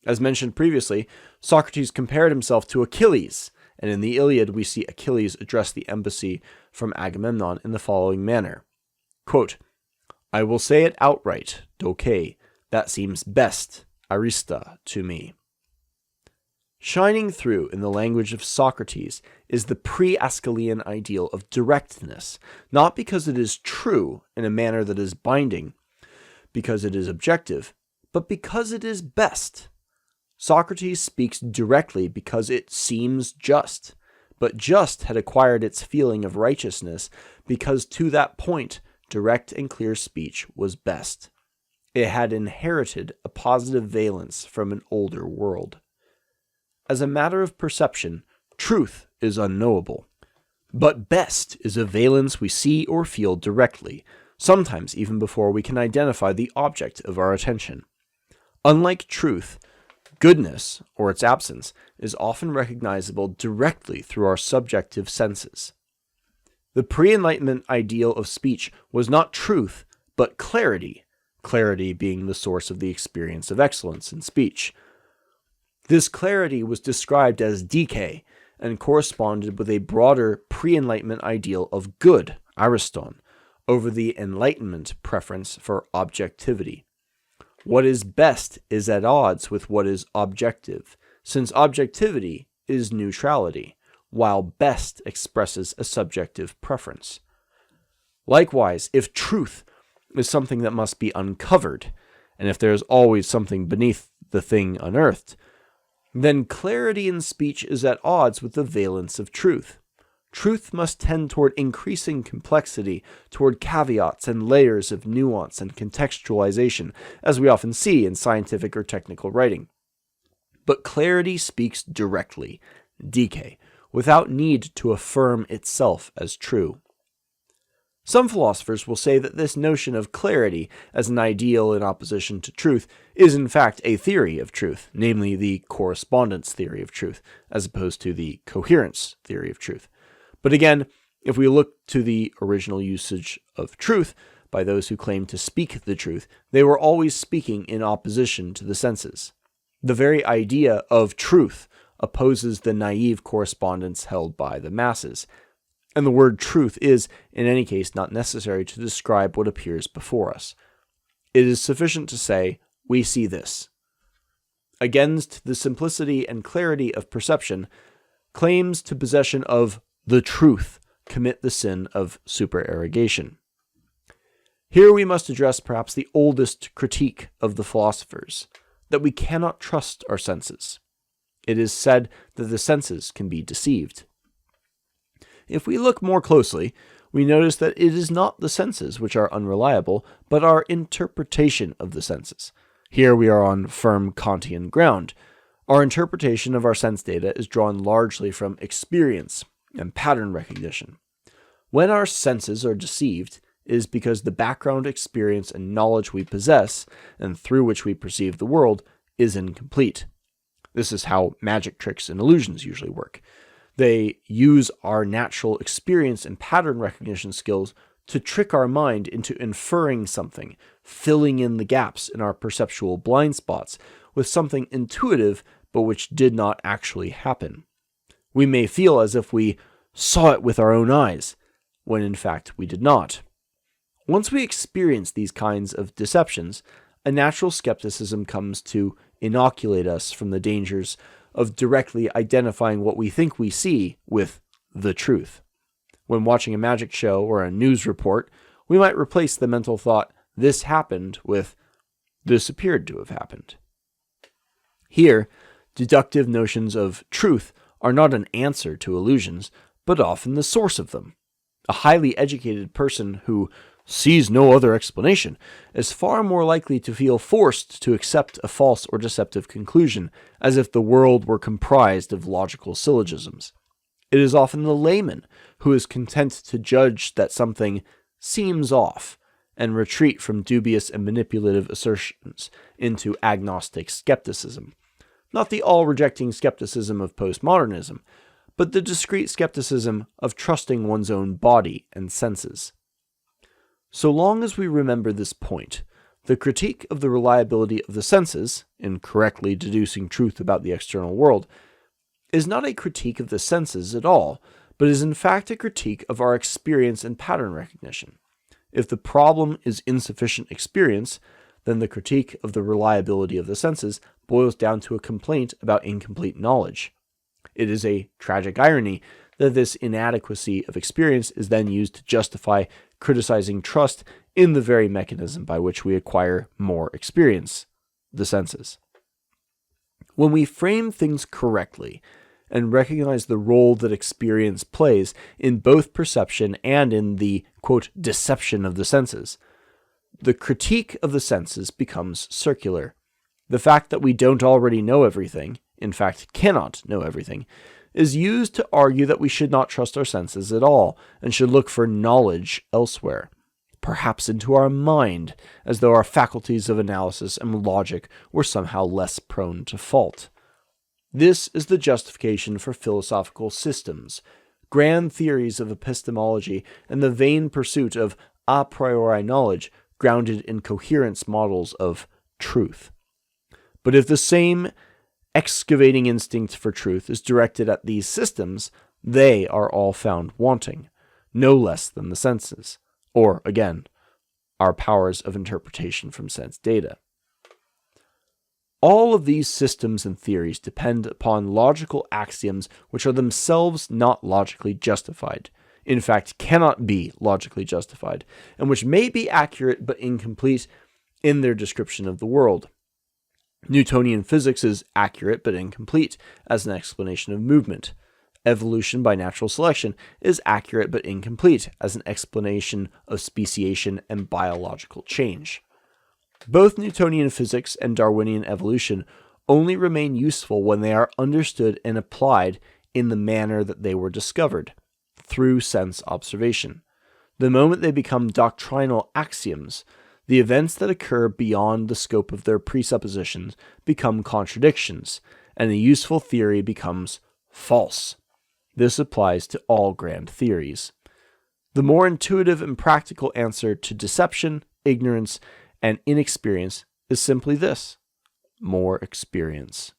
As mentioned previously, Socrates compared himself to Achilles, and in the Iliad we see Achilles address the embassy from Agamemnon in the following manner. Quote, "I will say it outright, Doke, that seems best, Arista, to me." Shining through in the language of Socrates is the pre-Aeschylean ideal of directness, not because it is true in a manner that is binding, because it is objective, but because it is best. Socrates speaks directly because it seems just, but just had acquired its feeling of righteousness because to that point, direct and clear speech was best. It had inherited a positive valence from an older world. As a matter of perception, truth is unknowable, but best is a valence we see or feel directly, sometimes even before we can identify the object of our attention. Unlike truth, goodness, or its absence, is often recognizable directly through our subjective senses. The pre-Enlightenment ideal of speech was not truth, but clarity, clarity being the source of the experience of excellence in speech. This clarity was described as dike, and corresponded with a broader pre-Enlightenment ideal of good, ariston, over the Enlightenment preference for objectivity. What is best is at odds with what is objective, since objectivity is neutrality, while best expresses a subjective preference. Likewise, if truth is something that must be uncovered, and if there is always something beneath the thing unearthed, then clarity in speech is at odds with the valence of truth. Truth must tend toward increasing complexity, toward caveats and layers of nuance and contextualization, as we often see in scientific or technical writing. But clarity speaks directly, dike, without need to affirm itself as true. Some philosophers will say that this notion of clarity as an ideal in opposition to truth is in fact a theory of truth, namely the correspondence theory of truth, as opposed to the coherence theory of truth. But again, if we look to the original usage of truth by those who claim to speak the truth, they were always speaking in opposition to the senses. The very idea of truth opposes the naive correspondence held by the masses, and the word truth is, in any case, not necessary to describe what appears before us. It is sufficient to say, we see this. Against the simplicity and clarity of perception, claims to possession of the truth commit the sin of supererogation. Here we must address perhaps the oldest critique of the philosophers, that we cannot trust our senses. It is said that the senses can be deceived. If we look more closely, we notice that it is not the senses which are unreliable, but our interpretation of the senses. Here we are on firm Kantian ground. Our interpretation of our sense data is drawn largely from experience and pattern recognition. When our senses are deceived, it is because the background experience and knowledge we possess, and through which we perceive the world, is incomplete. This is how magic tricks and illusions usually work. They use our natural experience and pattern recognition skills to trick our mind into inferring something, filling in the gaps in our perceptual blind spots with something intuitive but which did not actually happen. We may feel as if we saw it with our own eyes, when in fact we did not. Once we experience these kinds of deceptions, a natural skepticism comes to inoculate us from the dangers of directly identifying what we think we see with the truth. When watching a magic show or a news report, we might replace the mental thought, "this happened," with "this appeared to have happened." Here, deductive notions of truth are not an answer to illusions, but often the source of them. A highly educated person who sees no other explanation is far more likely to feel forced to accept a false or deceptive conclusion, as if the world were comprised of logical syllogisms. It is often the layman who is content to judge that something seems off and retreat from dubious and manipulative assertions into agnostic skepticism. Not the all-rejecting skepticism of postmodernism, but the discreet skepticism of trusting one's own body and senses. So long as we remember this point, the critique of the reliability of the senses, in correctly deducing truth about the external world, is not a critique of the senses at all, but is in fact a critique of our experience and pattern recognition. If the problem is insufficient experience, then the critique of the reliability of the senses boils down to a complaint about incomplete knowledge. It is a tragic irony that this inadequacy of experience is then used to justify criticizing trust in the very mechanism by which we acquire more experience, the senses. When we frame things correctly and recognize the role that experience plays in both perception and in the, quote, deception of the senses, the critique of the senses becomes circular. The fact that we don't already know everything, in fact cannot know everything, is used to argue that we should not trust our senses at all, and should look for knowledge elsewhere, perhaps into our mind, as though our faculties of analysis and logic were somehow less prone to fault. This is the justification for philosophical systems, grand theories of epistemology, and the vain pursuit of a priori knowledge grounded in coherence models of truth. But if the same excavating instinct for truth is directed at these systems, they are all found wanting, no less than the senses, or, again, our powers of interpretation from sense data. All of these systems and theories depend upon logical axioms which are themselves not logically justified, in fact cannot be logically justified, and which may be accurate but incomplete in their description of the world. Newtonian physics is accurate but incomplete as an explanation of movement. Evolution by natural selection is accurate but incomplete as an explanation of speciation and biological change. Both Newtonian physics and Darwinian evolution only remain useful when they are understood and applied in the manner that they were discovered, through sense observation. The moment they become doctrinal axioms, the events that occur beyond the scope of their presuppositions become contradictions, and the useful theory becomes false. This applies to all grand theories. The more intuitive and practical answer to deception, ignorance, and inexperience is simply this: more experience.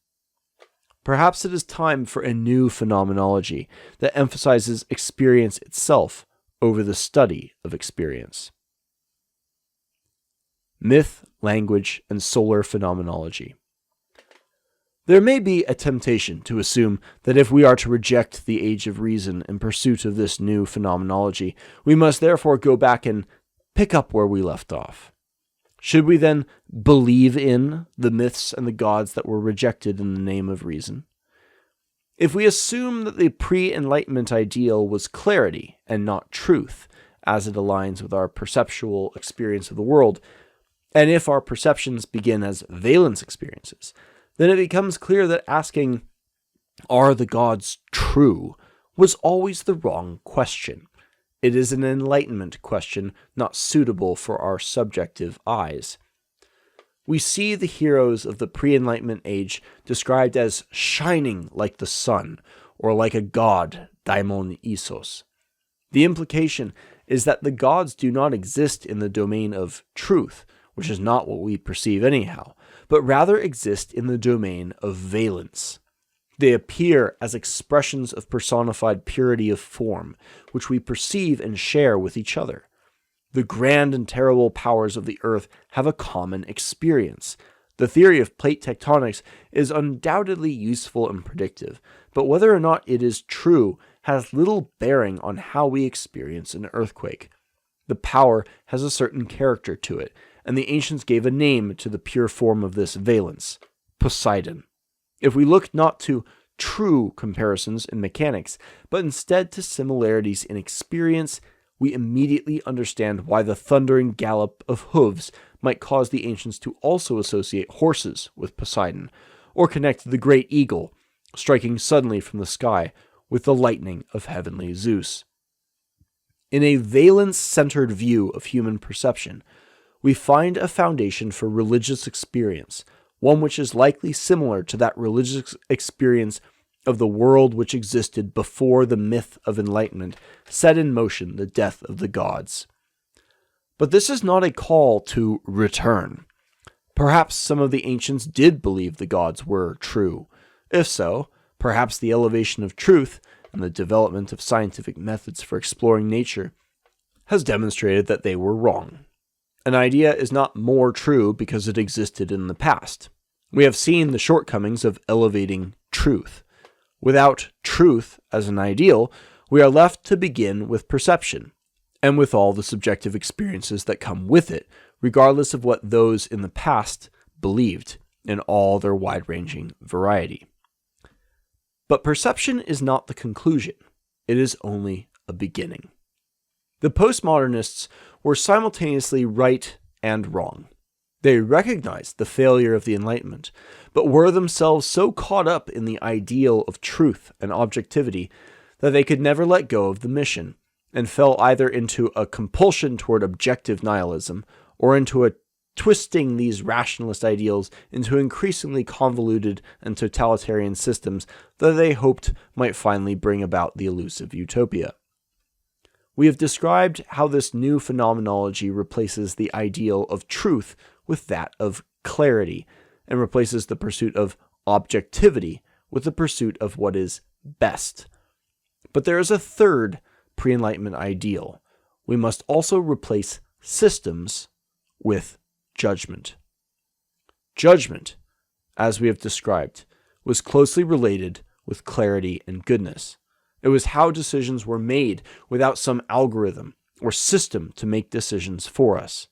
Perhaps it is time for a new phenomenology that emphasizes experience itself over the study of experience. Myth, language, and solar phenomenology. There may be a temptation to assume that if we are to reject the age of reason in pursuit of this new phenomenology, we must therefore go back and pick up where we left off. Should we then believe in the myths and the gods that were rejected in the name of reason? If we assume that the pre-Enlightenment ideal was clarity and not truth, as it aligns with our perceptual experience of the world, and if our perceptions begin as valence experiences, then it becomes clear that asking, "Are the gods true?" was always the wrong question. It is an Enlightenment question not suitable for our subjective eyes. We see the heroes of the pre-Enlightenment age described as shining like the sun, or like a god, daimon isos. The implication is that the gods do not exist in the domain of truth, which is not what we perceive anyhow, but rather exist in the domain of valence. They appear as expressions of personified purity of form, which we perceive and share with each other. The grand and terrible powers of the earth have a common experience. The theory of plate tectonics is undoubtedly useful and predictive, but whether or not it is true has little bearing on how we experience an earthquake. The power has a certain character to it, and the ancients gave a name to the pure form of this valence, Poseidon. If we look not to true comparisons in mechanics, but instead to similarities in experience, we immediately understand why the thundering gallop of hooves might cause the ancients to also associate horses with Poseidon, or connect the great eagle, striking suddenly from the sky, with the lightning of heavenly Zeus. In a valence-centered view of human perception, we find a foundation for religious experience, one which is likely similar to that religious experience of the world which existed before the myth of enlightenment set in motion the death of the gods. But this is not a call to return. Perhaps some of the ancients did believe the gods were true. If so, perhaps the elevation of truth and the development of scientific methods for exploring nature has demonstrated that they were wrong. An idea is not more true because it existed in the past. We have seen the shortcomings of elevating truth. Without truth as an ideal, we are left to begin with perception, and with all the subjective experiences that come with it, regardless of what those in the past believed, in all their wide-ranging variety. But perception is not the conclusion. It is only a beginning. The postmodernists were simultaneously right and wrong. They recognized the failure of the Enlightenment, but were themselves so caught up in the ideal of truth and objectivity that they could never let go of the mission, and fell either into a compulsion toward objective nihilism or into a twisting these rationalist ideals into increasingly convoluted and totalitarian systems that they hoped might finally bring about the elusive utopia. We have described how this new phenomenology replaces the ideal of truth with that of clarity, and replaces the pursuit of objectivity with the pursuit of what is best. But there is a third pre-Enlightenment ideal. We must also replace systems with judgment. Judgment, as we have described, was closely related with clarity and goodness. It was how decisions were made without some algorithm or system to make decisions for us.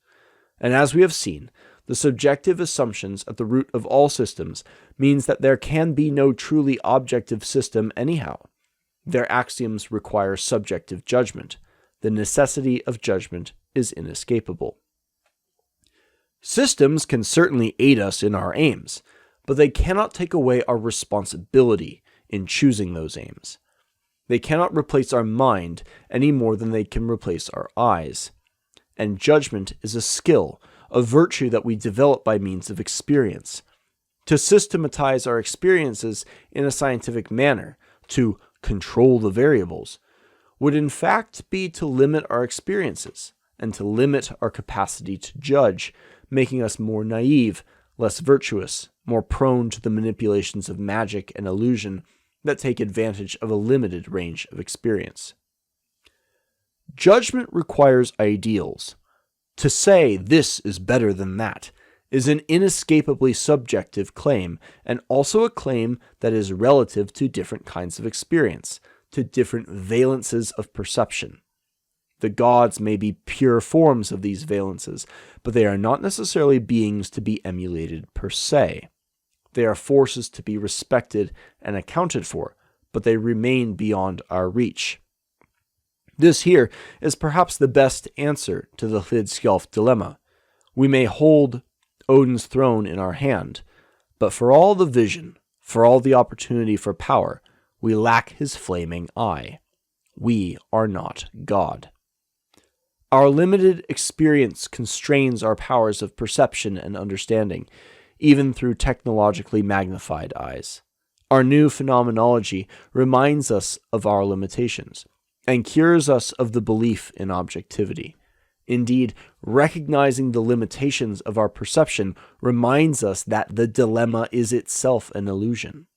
And as we have seen, the subjective assumptions at the root of all systems means that there can be no truly objective system anyhow. Their axioms require subjective judgment. The necessity of judgment is inescapable. Systems can certainly aid us in our aims, but they cannot take away our responsibility in choosing those aims. They cannot replace our mind any more than they can replace our eyes. And judgment is a skill, a virtue that we develop by means of experience. To systematize our experiences in a scientific manner, to control the variables, would in fact be to limit our experiences and to limit our capacity to judge, making us more naive, less virtuous, more prone to the manipulations of magic and illusion that take advantage of a limited range of experience. Judgment requires ideals. To say this is better than that is an inescapably subjective claim, and also a claim that is relative to different kinds of experience, to different valences of perception. The gods may be pure forms of these valences, but they are not necessarily beings to be emulated per se. They are forces to be respected and accounted for, but they remain beyond our reach. This here is perhaps the best answer to the Hlidskjalf dilemma. We may hold Odin's throne in our hand, but for all the vision, for all the opportunity for power, we lack his flaming eye. We are not God. Our limited experience constrains our powers of perception and understanding, even through technologically magnified eyes. Our new phenomenology reminds us of our limitations and cures us of the belief in objectivity. Indeed, recognizing the limitations of our perception reminds us that the dilemma is itself an illusion.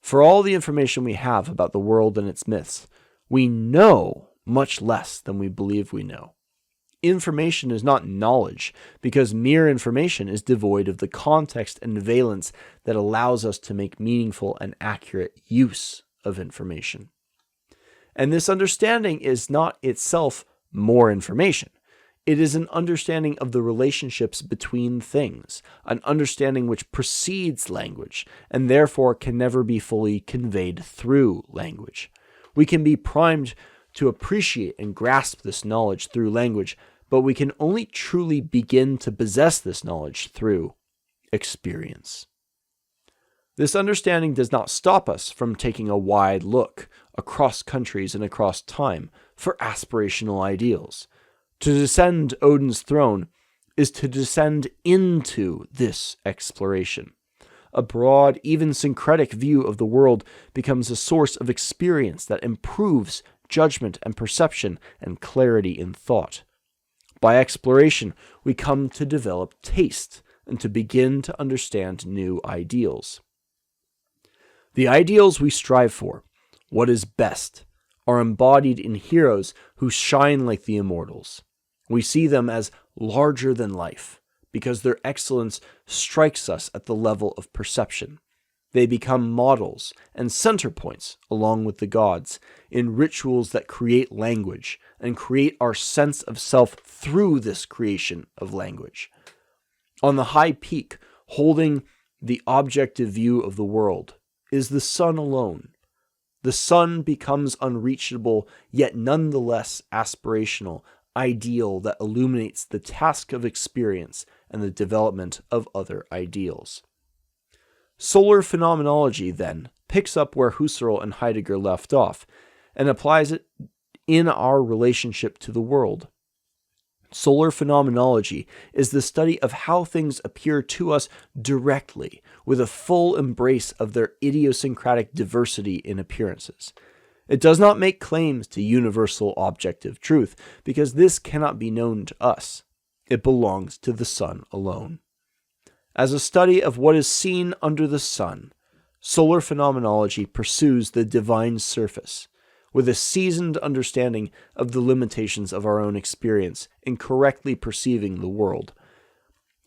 For all the information we have about the world and its myths, we know much less than we believe we know. Information is not knowledge, because mere information is devoid of the context and valence that allows us to make meaningful and accurate use of information. And this understanding is not itself more information. It is an understanding of the relationships between things, an understanding which precedes language, and therefore can never be fully conveyed through language. We can be primed to appreciate and grasp this knowledge through language, but we can only truly begin to possess this knowledge through experience. This understanding does not stop us from taking a wide look across countries and across time for aspirational ideals. To descend Odin's throne is to descend into this exploration. A broad, even syncretic view of the world becomes a source of experience that improves judgment and perception and clarity in thought. By exploration, we come to develop taste and to begin to understand new ideals. The ideals we strive for, what is best, are embodied in heroes who shine like the immortals. We see them as larger than life, because their excellence strikes us at the level of perception. They become models and center points, along with the gods, in rituals that create language and create our sense of self through this creation of language. On the high peak, holding the objective view of the world, is the sun alone. The sun becomes unreachable, yet nonetheless aspirational, ideal that illuminates the task of experience and the development of other ideals. Solar phenomenology, then, picks up where Husserl and Heidegger left off, and applies it in our relationship to the world. Solar phenomenology is the study of how things appear to us directly, with a full embrace of their idiosyncratic diversity in appearances. It does not make claims to universal objective truth, because this cannot be known to us. It belongs to the sun alone. As a study of what is seen under the sun, solar phenomenology pursues the divine surface, with a seasoned understanding of the limitations of our own experience in correctly perceiving the world.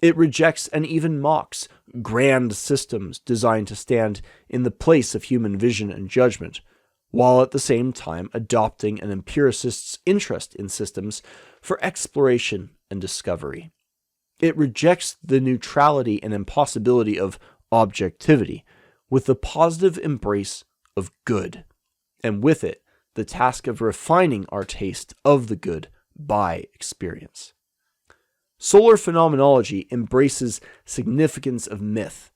It rejects and even mocks grand systems designed to stand in the place of human vision and judgment, while at the same time adopting an empiricist's interest in systems for exploration and discovery. It rejects the neutrality and impossibility of objectivity, with the positive embrace of good, and with it, the task of refining our taste of the good by experience. Solar phenomenology embraces significance of myth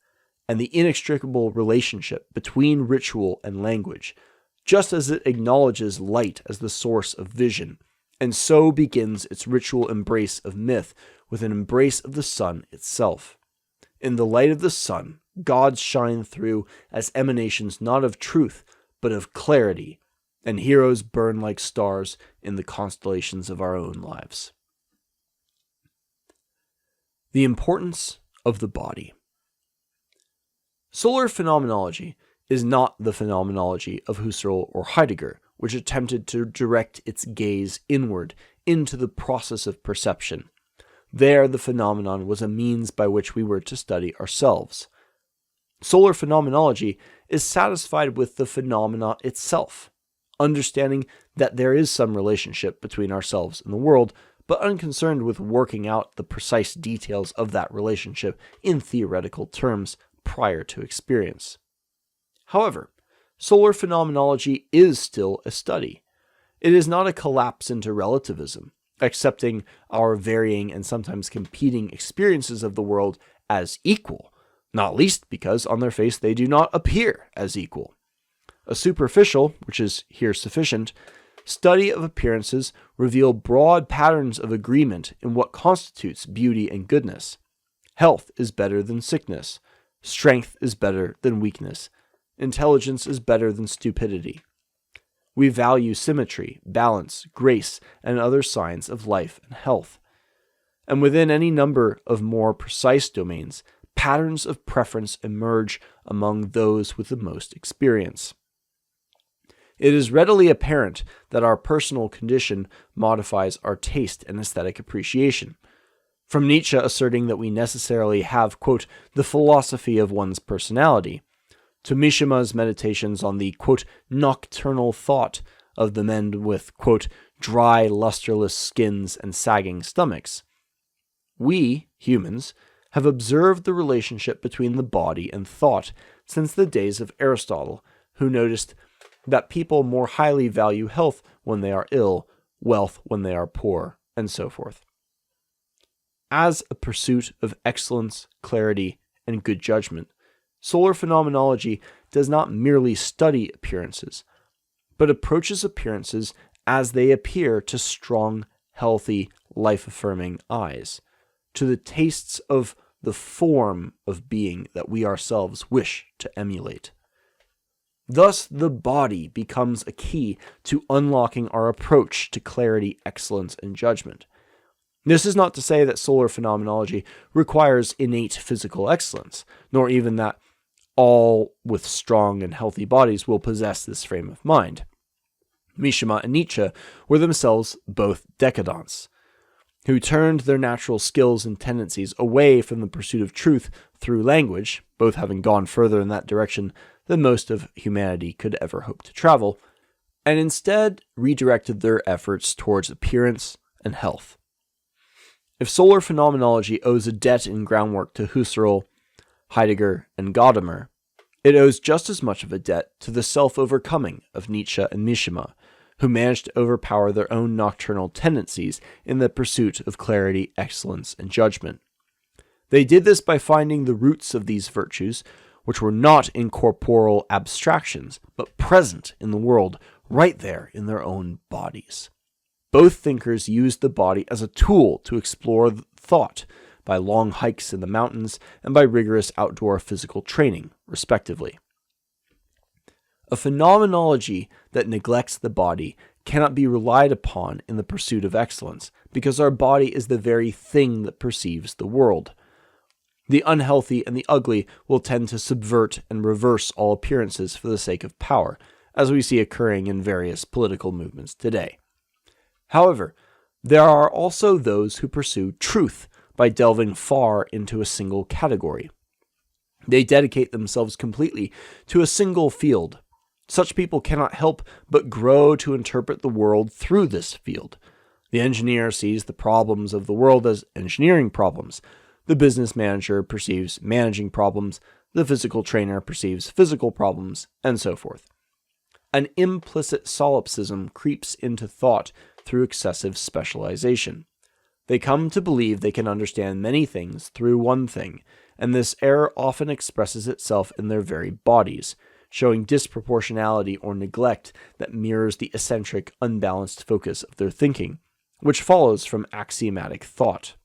and the inextricable relationship between ritual and language, just as it acknowledges light as the source of vision, and so begins its ritual embrace of myth with an embrace of the sun itself. In the light of the sun, gods shine through as emanations not of truth, but of clarity, and heroes burn like stars in the constellations of our own lives. The importance of the body. Solar phenomenology is not the phenomenology of Husserl or Heidegger, which attempted to direct its gaze inward into the process of perception. There, the phenomenon was a means by which we were to study ourselves. Solar phenomenology is satisfied with the phenomena itself, understanding that there is some relationship between ourselves and the world, but unconcerned with working out the precise details of that relationship in theoretical terms prior to experience. However, solar phenomenology is still a study. It is not a collapse into relativism, accepting our varying and sometimes competing experiences of the world as equal, not least because on their face they do not appear as equal. A superficial, which is here sufficient, study of appearances reveal broad patterns of agreement in what constitutes beauty and goodness. Health is better than sickness. Strength is better than weakness. Intelligence is better than stupidity. We value symmetry, balance, grace, and other signs of life and health. And within any number of more precise domains, patterns of preference emerge among those with the most experience. It is readily apparent that our personal condition modifies our taste and aesthetic appreciation. From Nietzsche asserting that we necessarily have, quote, the philosophy of one's personality, to Mishima's meditations on the, quote, nocturnal thought of the men with, quote, dry, lusterless skins and sagging stomachs. We, humans, have observed the relationship between the body and thought since the days of Aristotle, who noticed that people more highly value health when they are ill, wealth when they are poor, and so forth. As a pursuit of excellence, clarity, and good judgment, solar phenomenology does not merely study appearances, but approaches appearances as they appear to strong, healthy, life-affirming eyes, to the tastes of the form of being that we ourselves wish to emulate. Thus, the body becomes a key to unlocking our approach to clarity, excellence, and judgment. This is not to say that solar phenomenology requires innate physical excellence, nor even that all with strong and healthy bodies will possess this frame of mind. Mishima and Nietzsche were themselves both decadents, who turned their natural skills and tendencies away from the pursuit of truth through language, both having gone further in that direction than most of humanity could ever hope to travel, and instead redirected their efforts towards appearance and health. If solar phenomenology owes a debt in groundwork to Husserl, Heidegger, and Gadamer, it owes just as much of a debt to the self-overcoming of Nietzsche and Mishima, who managed to overpower their own nocturnal tendencies in the pursuit of clarity, excellence, and judgment. They did this by finding the roots of these virtues, which were not incorporeal abstractions, but present in the world, right there in their own bodies. Both thinkers used the body as a tool to explore thought by long hikes in the mountains and by rigorous outdoor physical training, respectively. A phenomenology that neglects the body cannot be relied upon in the pursuit of excellence, because our body is the very thing that perceives the world. The unhealthy and the ugly will tend to subvert and reverse all appearances for the sake of power, as we see occurring in various political movements today. However, there are also those who pursue truth by delving far into a single category. They dedicate themselves completely to a single field. Such people cannot help but grow to interpret the world through this field. The engineer sees the problems of the world as engineering problems. The business manager perceives managing problems. The physical trainer perceives physical problems, and so forth. An implicit solipsism creeps into thought through excessive specialization. They come to believe they can understand many things through one thing, and this error often expresses itself in their very bodies, showing disproportionality or neglect that mirrors the eccentric, unbalanced focus of their thinking, which follows from axiomatic thought.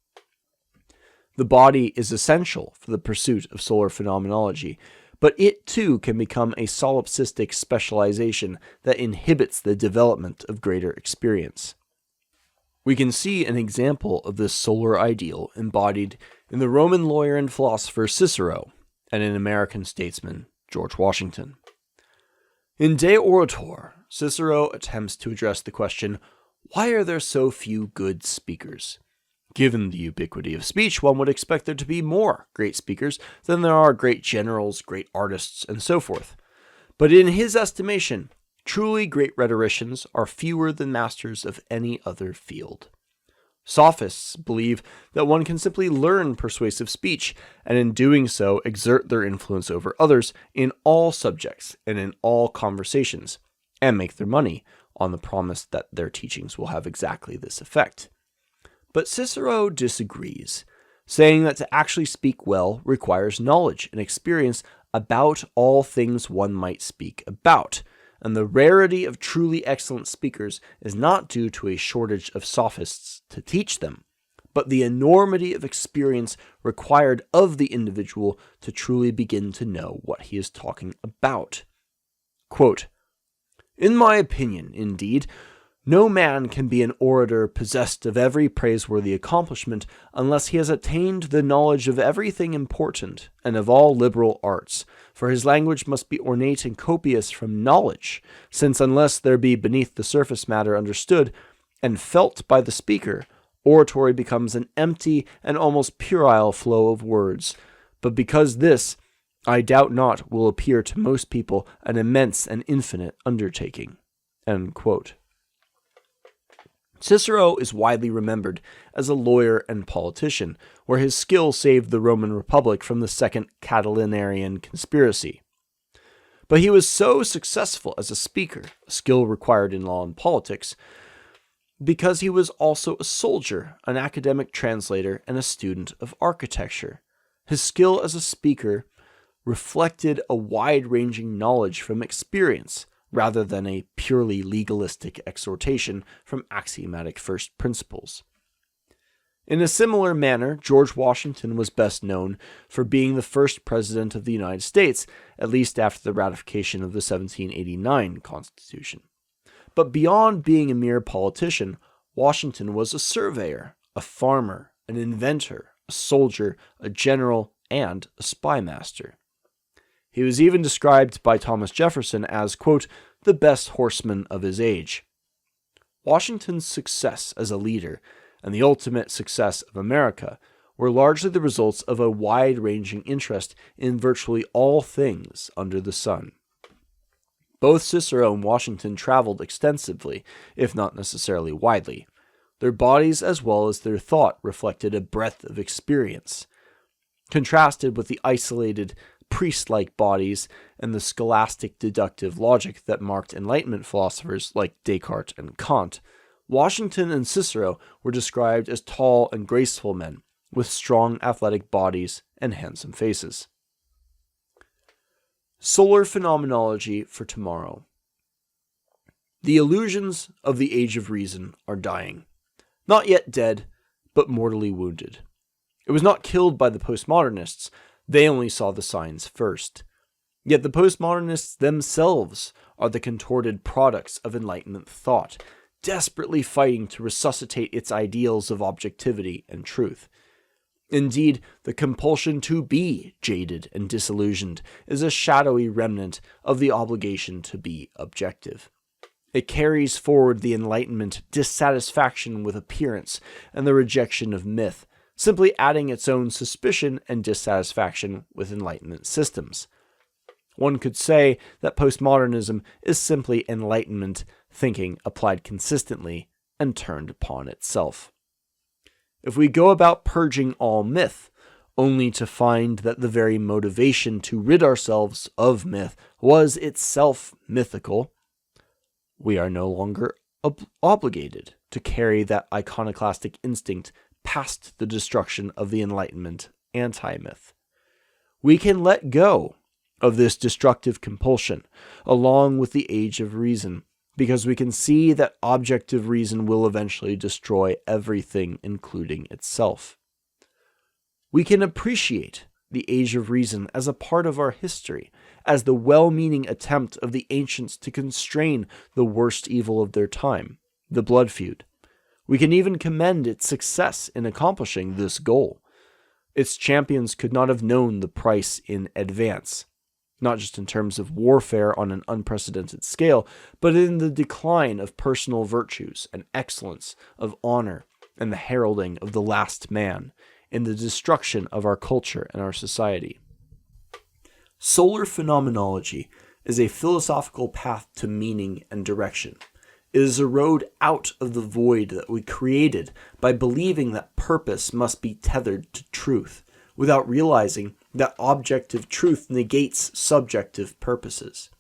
The body is essential for the pursuit of solar phenomenology, but it too can become a solipsistic specialization that inhibits the development of greater experience. We can see an example of this solar ideal embodied in the Roman lawyer and philosopher Cicero and in American statesman George Washington. In De Orator, Cicero attempts to address the question, why are there so few good speakers? Given the ubiquity of speech, one would expect there to be more great speakers than there are great generals, great artists, and so forth. But in his estimation, truly great rhetoricians are fewer than masters of any other field. Sophists believe that one can simply learn persuasive speech, and in doing so exert their influence over others in all subjects and in all conversations, and make their money on the promise that their teachings will have exactly this effect. But Cicero disagrees, saying that to actually speak well requires knowledge and experience about all things one might speak about, and the rarity of truly excellent speakers is not due to a shortage of sophists to teach them, but the enormity of experience required of the individual to truly begin to know what he is talking about. Quote, "In my opinion, indeed, no man can be an orator possessed of every praiseworthy accomplishment unless he has attained the knowledge of everything important and of all liberal arts, for his language must be ornate and copious from knowledge, since unless there be beneath the surface matter understood and felt by the speaker, oratory becomes an empty and almost puerile flow of words. But because this, I doubt not, will appear to most people an immense and infinite undertaking." End quote. Cicero is widely remembered as a lawyer and politician, where his skill saved the Roman Republic from the Second Catilinarian conspiracy. But he was so successful as a speaker, a skill required in law and politics, because he was also a soldier, an academic translator, and a student of architecture. His skill as a speaker reflected a wide-ranging knowledge from experience, rather than a purely legalistic exhortation from axiomatic first principles. In a similar manner, George Washington was best known for being the first president of the United States, at least after the ratification of the 1789 Constitution. But beyond being a mere politician, Washington was a surveyor, a farmer, an inventor, a soldier, a general, and a spy master. He was even described by Thomas Jefferson as, quote, "the best horseman of his age." Washington's success as a leader and the ultimate success of America were largely the results of a wide-ranging interest in virtually all things under the sun. Both Cicero and Washington traveled extensively, if not necessarily widely. Their bodies as well as their thought reflected a breadth of experience. Contrasted with the isolated, priest-like bodies and the scholastic deductive logic that marked Enlightenment philosophers like Descartes and Kant, Washington and Cicero were described as tall and graceful men with strong athletic bodies and handsome faces. Solar phenomenology for tomorrow. The illusions of the Age of Reason are dying. Not yet dead, but mortally wounded. It was not killed by the postmodernists. They only saw the signs first. Yet the postmodernists themselves are the contorted products of Enlightenment thought, desperately fighting to resuscitate its ideals of objectivity and truth. Indeed, the compulsion to be jaded and disillusioned is a shadowy remnant of the obligation to be objective. It carries forward the Enlightenment dissatisfaction with appearance and the rejection of myth, simply adding its own suspicion and dissatisfaction with Enlightenment systems. One could say that postmodernism is simply Enlightenment thinking applied consistently and turned upon itself. If we go about purging all myth, only to find that the very motivation to rid ourselves of myth was itself mythical, we are no longer obligated to carry that iconoclastic instinct past the destruction of the Enlightenment anti-myth. We can let go of this destructive compulsion, along with the Age of Reason, because we can see that objective reason will eventually destroy everything, including itself. We can appreciate the Age of Reason as a part of our history, as the well-meaning attempt of the ancients to constrain the worst evil of their time, the blood feud. We can even commend its success in accomplishing this goal. Its champions could not have known the price in advance, not just in terms of warfare on an unprecedented scale, but in the decline of personal virtues and excellence, of honor, and the heralding of the last man in the destruction of our culture and our society. Solar phenomenology is a philosophical path to meaning and direction. It is a road out of the void that we created by believing that purpose must be tethered to truth, without realizing that objective truth negates subjective purposes.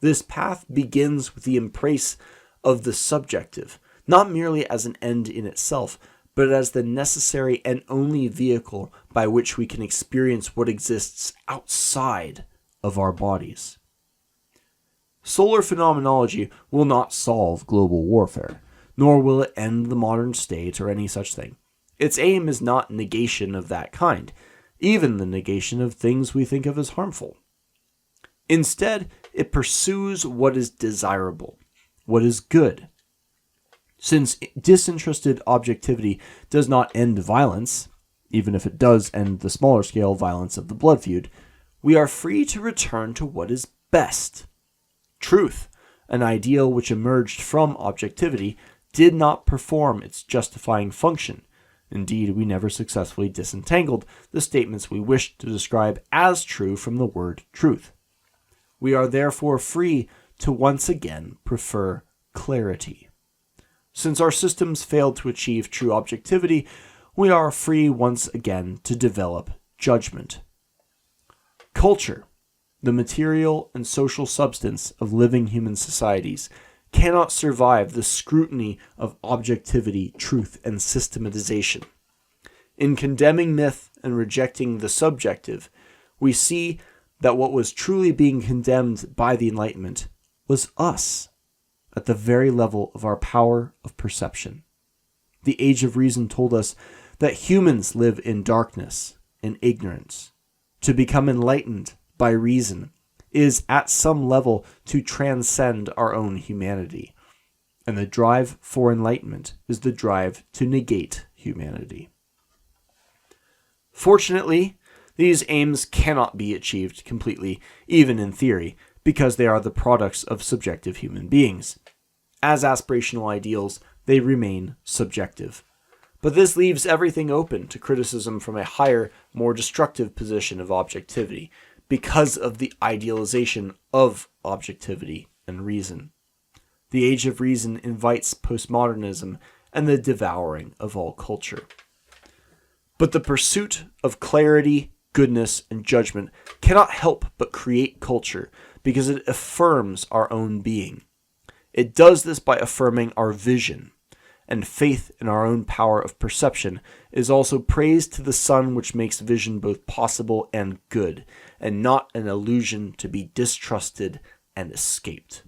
This path begins with the embrace of the subjective, not merely as an end in itself, but as the necessary and only vehicle by which we can experience what exists outside of our bodies. Solar phenomenology will not solve global warfare, nor will it end the modern state or any such thing. Its aim is not negation of that kind, even the negation of things we think of as harmful. Instead, it pursues what is desirable, what is good. Since disinterested objectivity does not end violence, even if it does end the smaller scale violence of the blood feud, we are free to return to what is best. Truth, an ideal which emerged from objectivity, did not perform its justifying function. Indeed, we never successfully disentangled the statements we wished to describe as true from the word truth. We are therefore free to once again prefer clarity. Since our systems failed to achieve true objectivity, we are free once again to develop judgment. Culture, the material and social substance of living human societies, cannot survive the scrutiny of objectivity, truth, and systematization. In condemning myth and rejecting the subjective, we see that what was truly being condemned by the Enlightenment was us, at the very level of our power of perception. The Age of Reason told us that humans live in darkness and ignorance. To become enlightened by reason is at some level to transcend our own humanity, and the drive for enlightenment is the drive to negate humanity. Fortunately, these aims cannot be achieved completely, even in theory, because they are the products of subjective human beings. As aspirational ideals, they remain subjective. But this leaves everything open to criticism from a higher, more destructive position of objectivity, because of the idealization of objectivity and reason. The Age of Reason invites postmodernism and the devouring of all culture. But the pursuit of clarity, goodness, and judgment cannot help but create culture, because it affirms our own being. It does this by affirming our vision, and faith in our own power of perception is also praise to the sun which makes vision both possible and good, and not an illusion to be distrusted and escaped.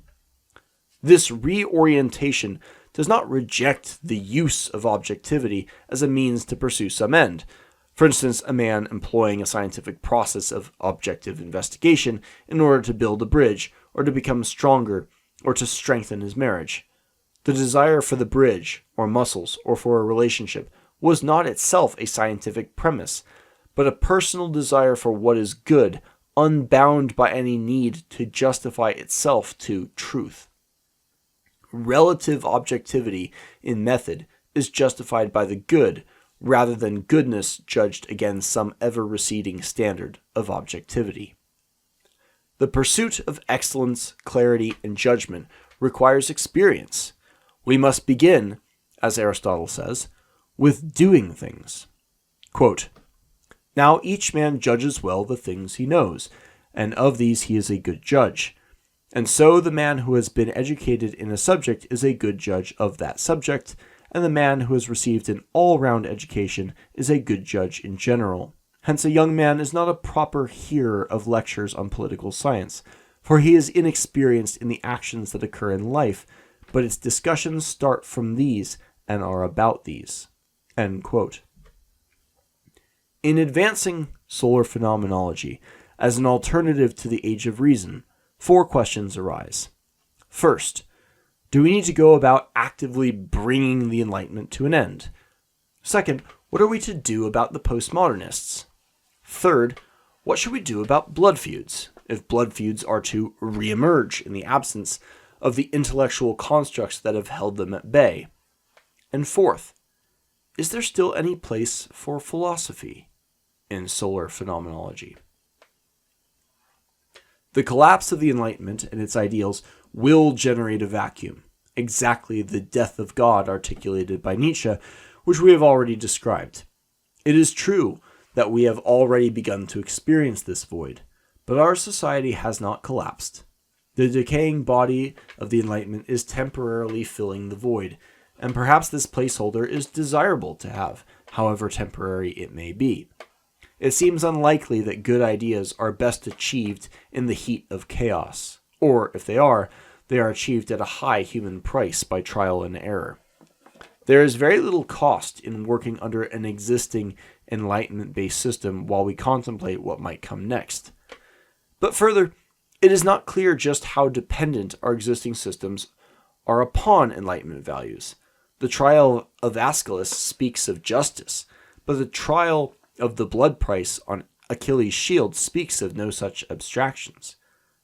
This reorientation does not reject the use of objectivity as a means to pursue some end. For instance, a man employing a scientific process of objective investigation in order to build a bridge, or to become stronger, or to strengthen his marriage. The desire for the bridge, or muscles, or for a relationship was not itself a scientific premise, but a personal desire for what is good, unbound by any need to justify itself to truth. Relative objectivity in method is justified by the good, rather than goodness judged against some ever-receding standard of objectivity. The pursuit of excellence, clarity, and judgment requires experience. We must begin, as Aristotle says, with doing things. Quote, "Now each man judges well the things he knows, and of these he is a good judge. And so the man who has been educated in a subject is a good judge of that subject, and the man who has received an all-round education is a good judge in general. Hence a young man is not a proper hearer of lectures on political science, for he is inexperienced in the actions that occur in life, but its discussions start from these and are about these." End quote. In advancing solar phenomenology as an alternative to the Age of Reason, 4 questions arise. First, do we need to go about actively bringing the Enlightenment to an end? Second, what are we to do about the postmodernists? Third, what should we do about blood feuds, if blood feuds are to reemerge in the absence of the intellectual constructs that have held them at bay? And fourth, is there still any place for philosophy in solar phenomenology? The collapse of the Enlightenment and its ideals will generate a vacuum, exactly the death of God articulated by Nietzsche, which we have already described. It is true that we have already begun to experience this void, but our society has not collapsed. The decaying body of the Enlightenment is temporarily filling the void, and perhaps this placeholder is desirable to have, however temporary it may be. It seems unlikely that good ideas are best achieved in the heat of chaos, or if they are achieved at a high human price by trial and error. There is very little cost in working under an existing Enlightenment-based system while we contemplate what might come next. But further, it is not clear just how dependent our existing systems are upon Enlightenment values. The trial of Aeschylus speaks of justice, but the trial of the blood price on Achilles' shield speaks of no such abstractions.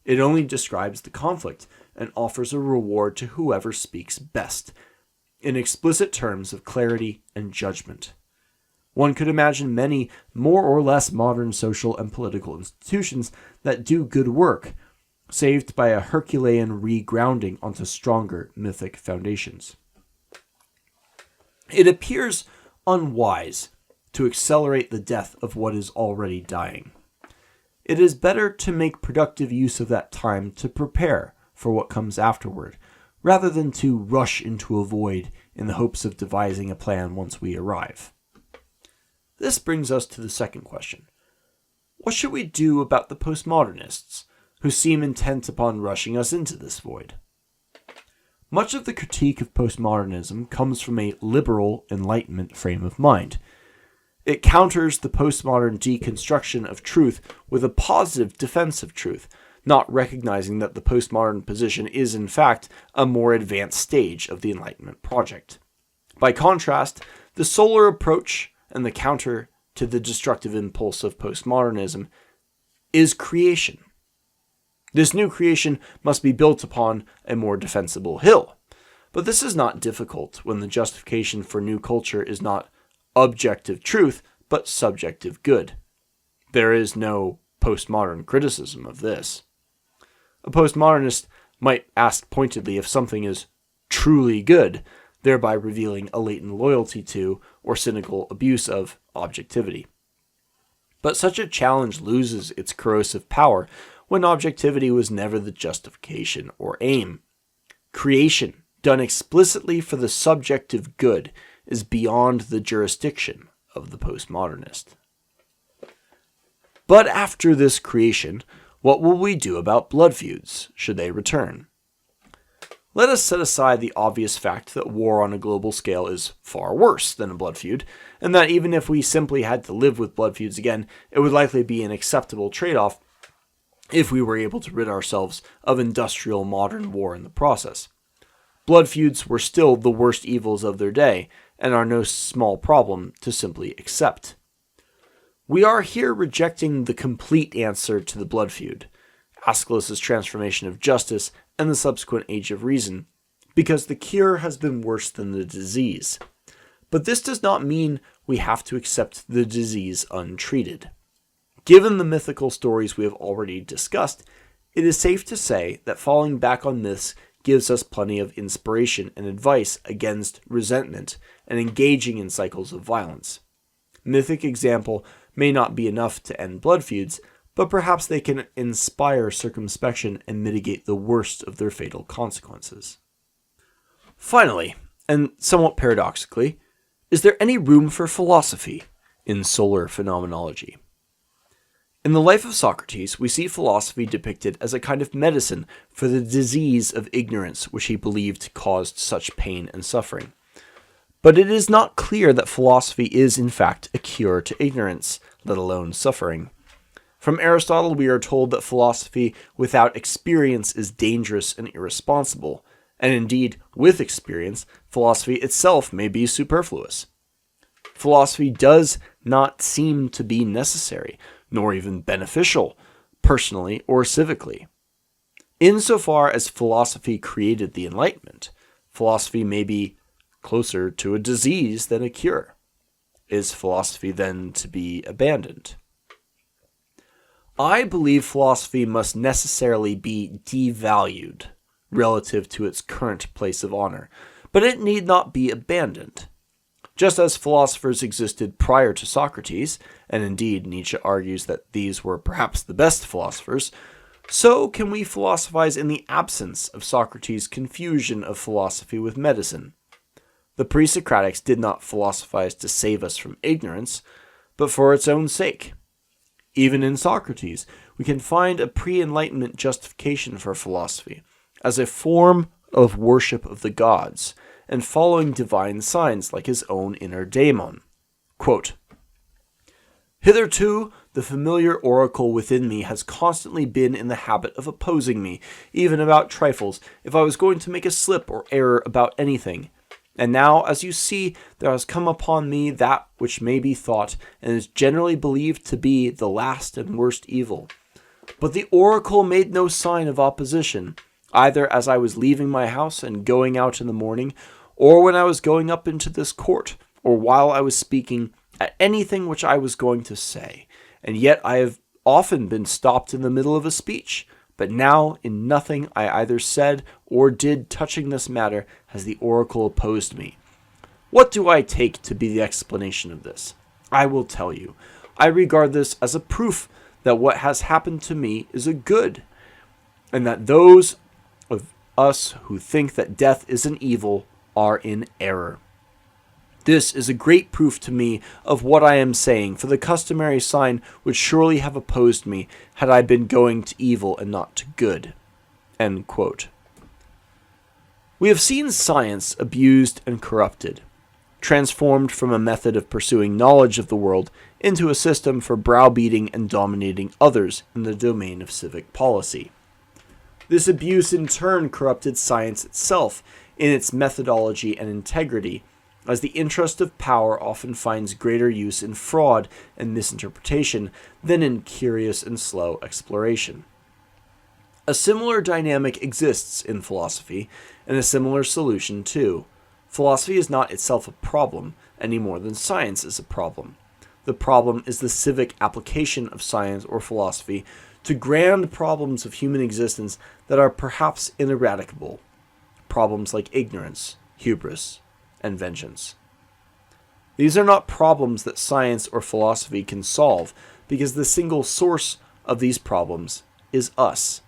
It only describes the conflict and offers a reward to whoever speaks best, in explicit terms of clarity and judgment. One could imagine many more or less modern social and political institutions that do good work, saved by a Herculean regrounding onto stronger mythic foundations. It appears unwise to accelerate the death of what is already dying. It is better to make productive use of that time to prepare for what comes afterward, rather than to rush into a void in the hopes of devising a plan once we arrive. This brings us to the second question. What should we do about the postmodernists, who seem intent upon rushing us into this void? Much of the critique of postmodernism comes from a liberal Enlightenment frame of mind. It counters the postmodern deconstruction of truth with a positive defense of truth, not recognizing that the postmodern position is in fact a more advanced stage of the Enlightenment project. By contrast, the solar approach and the counter to the destructive impulse of postmodernism is creation. This new creation must be built upon a more defensible hill. But this is not difficult when the justification for new culture is not objective truth, but subjective good. There is no postmodern criticism of this. A postmodernist might ask pointedly if something is truly good, thereby revealing a latent loyalty to or cynical abuse of objectivity. But such a challenge loses its corrosive power when objectivity was never the justification or aim. Creation, done explicitly for the subjective good, is beyond the jurisdiction of the postmodernist. But after this creation, what will we do about blood feuds, should they return? Let us set aside the obvious fact that war on a global scale is far worse than a blood feud, and that even if we simply had to live with blood feuds again, it would likely be an acceptable trade-off if we were able to rid ourselves of industrial modern war in the process. Blood feuds were still the worst evils of their day, and are no small problem to simply accept. We are here rejecting the complete answer to the blood feud, Aeschylus' transformation of justice and the subsequent age of reason, because the cure has been worse than the disease. But this does not mean we have to accept the disease untreated. Given the mythical stories we have already discussed, it is safe to say that falling back on myths gives us plenty of inspiration and advice against resentment and engaging in cycles of violence. Mythic example may not be enough to end blood feuds, but perhaps they can inspire circumspection and mitigate the worst of their fatal consequences. Finally, and somewhat paradoxically, is there any room for philosophy in solar phenomenology? In the life of Socrates, we see philosophy depicted as a kind of medicine for the disease of ignorance which he believed caused such pain and suffering. But it is not clear that philosophy is in fact a cure to ignorance, let alone suffering. From Aristotle, we are told that philosophy without experience is dangerous and irresponsible, and indeed, with experience, philosophy itself may be superfluous. Philosophy does not seem to be necessary, nor even beneficial, personally or civically. Insofar as philosophy created the Enlightenment, philosophy may be closer to a disease than a cure. Is philosophy then to be abandoned? I believe philosophy must necessarily be devalued relative to its current place of honor, but it need not be abandoned. Just as philosophers existed prior to Socrates, and indeed Nietzsche argues that these were perhaps the best philosophers, so can we philosophize in the absence of Socrates' confusion of philosophy with medicine. The pre-Socratics did not philosophize to save us from ignorance, but for its own sake. Even in Socrates, we can find a pre-Enlightenment justification for philosophy as a form of worship of the gods and following divine signs like his own inner daemon. Quote, "Hitherto, the familiar oracle within me has constantly been in the habit of opposing me, even about trifles, if I was going to make a slip or error about anything. And now, as you see, there has come upon me that which may be thought, and is generally believed to be, the last and worst evil. But the oracle made no sign of opposition, either as I was leaving my house and going out in the morning, or when I was going up into this court, or while I was speaking at anything which I was going to say. And yet I have often been stopped in the middle of a speech. But now in nothing I either said or did touching this matter has the oracle opposed me. What do I take to be the explanation of this? I will tell you. I regard this as a proof that what has happened to me is a good, and that those of us who think that death is an evil are in error. This is a great proof to me of what I am saying, for the customary sign would surely have opposed me had I been going to evil and not to good." End quote. We have seen science abused and corrupted, transformed from a method of pursuing knowledge of the world into a system for browbeating and dominating others in the domain of civic policy. This abuse in turn corrupted science itself in its methodology and integrity, as the interest of power often finds greater use in fraud and misinterpretation than in curious and slow exploration. A similar dynamic exists in philosophy, and a similar solution too. Philosophy is not itself a problem, any more than science is a problem. The problem is the civic application of science or philosophy to grand problems of human existence that are perhaps ineradicable. Problems like ignorance, hubris, and vengeance. These are not problems that science or philosophy can solve, because the single source of these problems is us.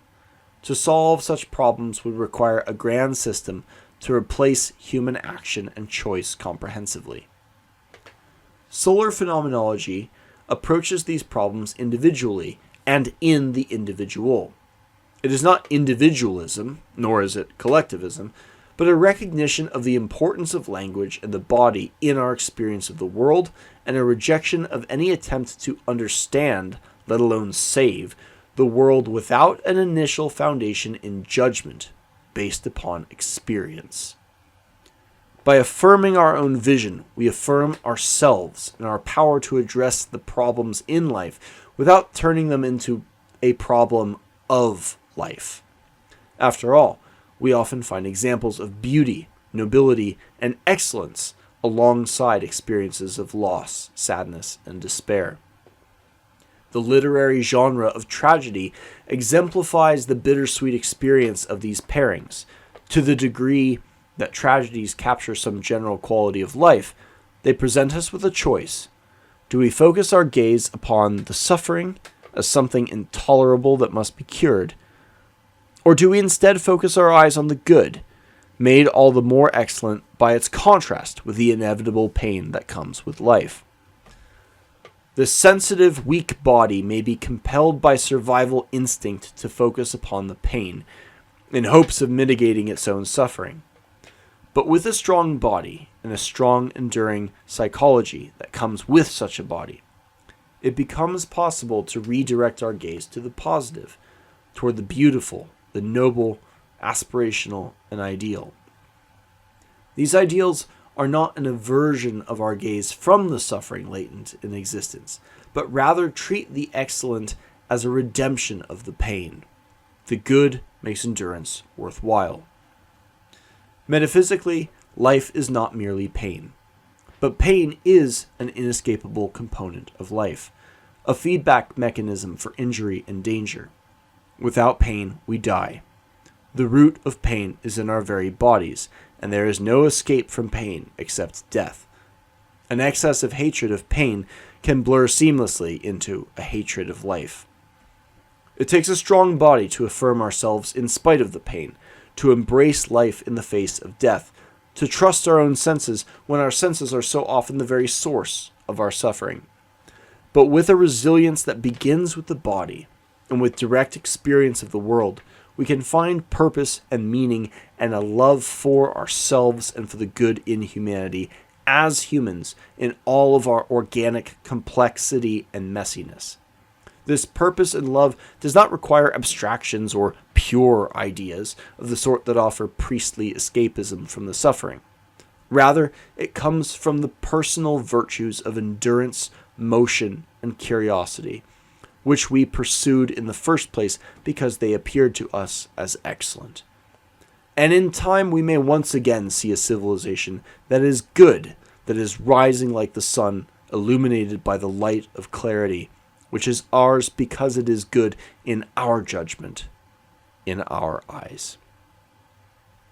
To solve such problems would require a grand system to replace human action and choice comprehensively. Solar phenomenology approaches these problems individually and in the individual. It is not individualism, nor is it collectivism, but a recognition of the importance of language and the body in our experience of the world, and a rejection of any attempt to understand, let alone save, the world without an initial foundation in judgment based upon experience. By affirming our own vision, we affirm ourselves and our power to address the problems in life without turning them into a problem of life. After all, we often find examples of beauty, nobility, and excellence alongside experiences of loss, sadness, and despair. The literary genre of tragedy exemplifies the bittersweet experience of these pairings. To the degree that tragedies capture some general quality of life, they present us with a choice. Do we focus our gaze upon the suffering as something intolerable that must be cured? Or do we instead focus our eyes on the good, made all the more excellent by its contrast with the inevitable pain that comes with life? The sensitive, weak body may be compelled by survival instinct to focus upon the pain, in hopes of mitigating its own suffering. But with a strong body and a strong, enduring psychology that comes with such a body, it becomes possible to redirect our gaze to the positive, toward the beautiful, the noble, aspirational, and ideal. These ideals are not an aversion of our gaze from the suffering latent in existence, but rather treat the excellent as a redemption of the pain. The good makes endurance worthwhile. Metaphysically, life is not merely pain. But pain is an inescapable component of life, a feedback mechanism for injury and danger. Without pain, we die. The root of pain is in our very bodies, and there is no escape from pain except death. An excessive hatred of pain can blur seamlessly into a hatred of life. It takes a strong body to affirm ourselves in spite of the pain, to embrace life in the face of death, to trust our own senses when our senses are so often the very source of our suffering. But with a resilience that begins with the body, and with direct experience of the world, we can find purpose and meaning and a love for ourselves and for the good in humanity as humans in all of our organic complexity and messiness. This purpose and love does not require abstractions or pure ideas of the sort that offer priestly escapism from the suffering. Rather, it comes from the personal virtues of endurance, motion, and curiosity, which we pursued in the first place because they appeared to us as excellent. And in time we may once again see a civilization that is good, that is rising like the sun, illuminated by the light of clarity, which is ours because it is good in our judgment, in our eyes.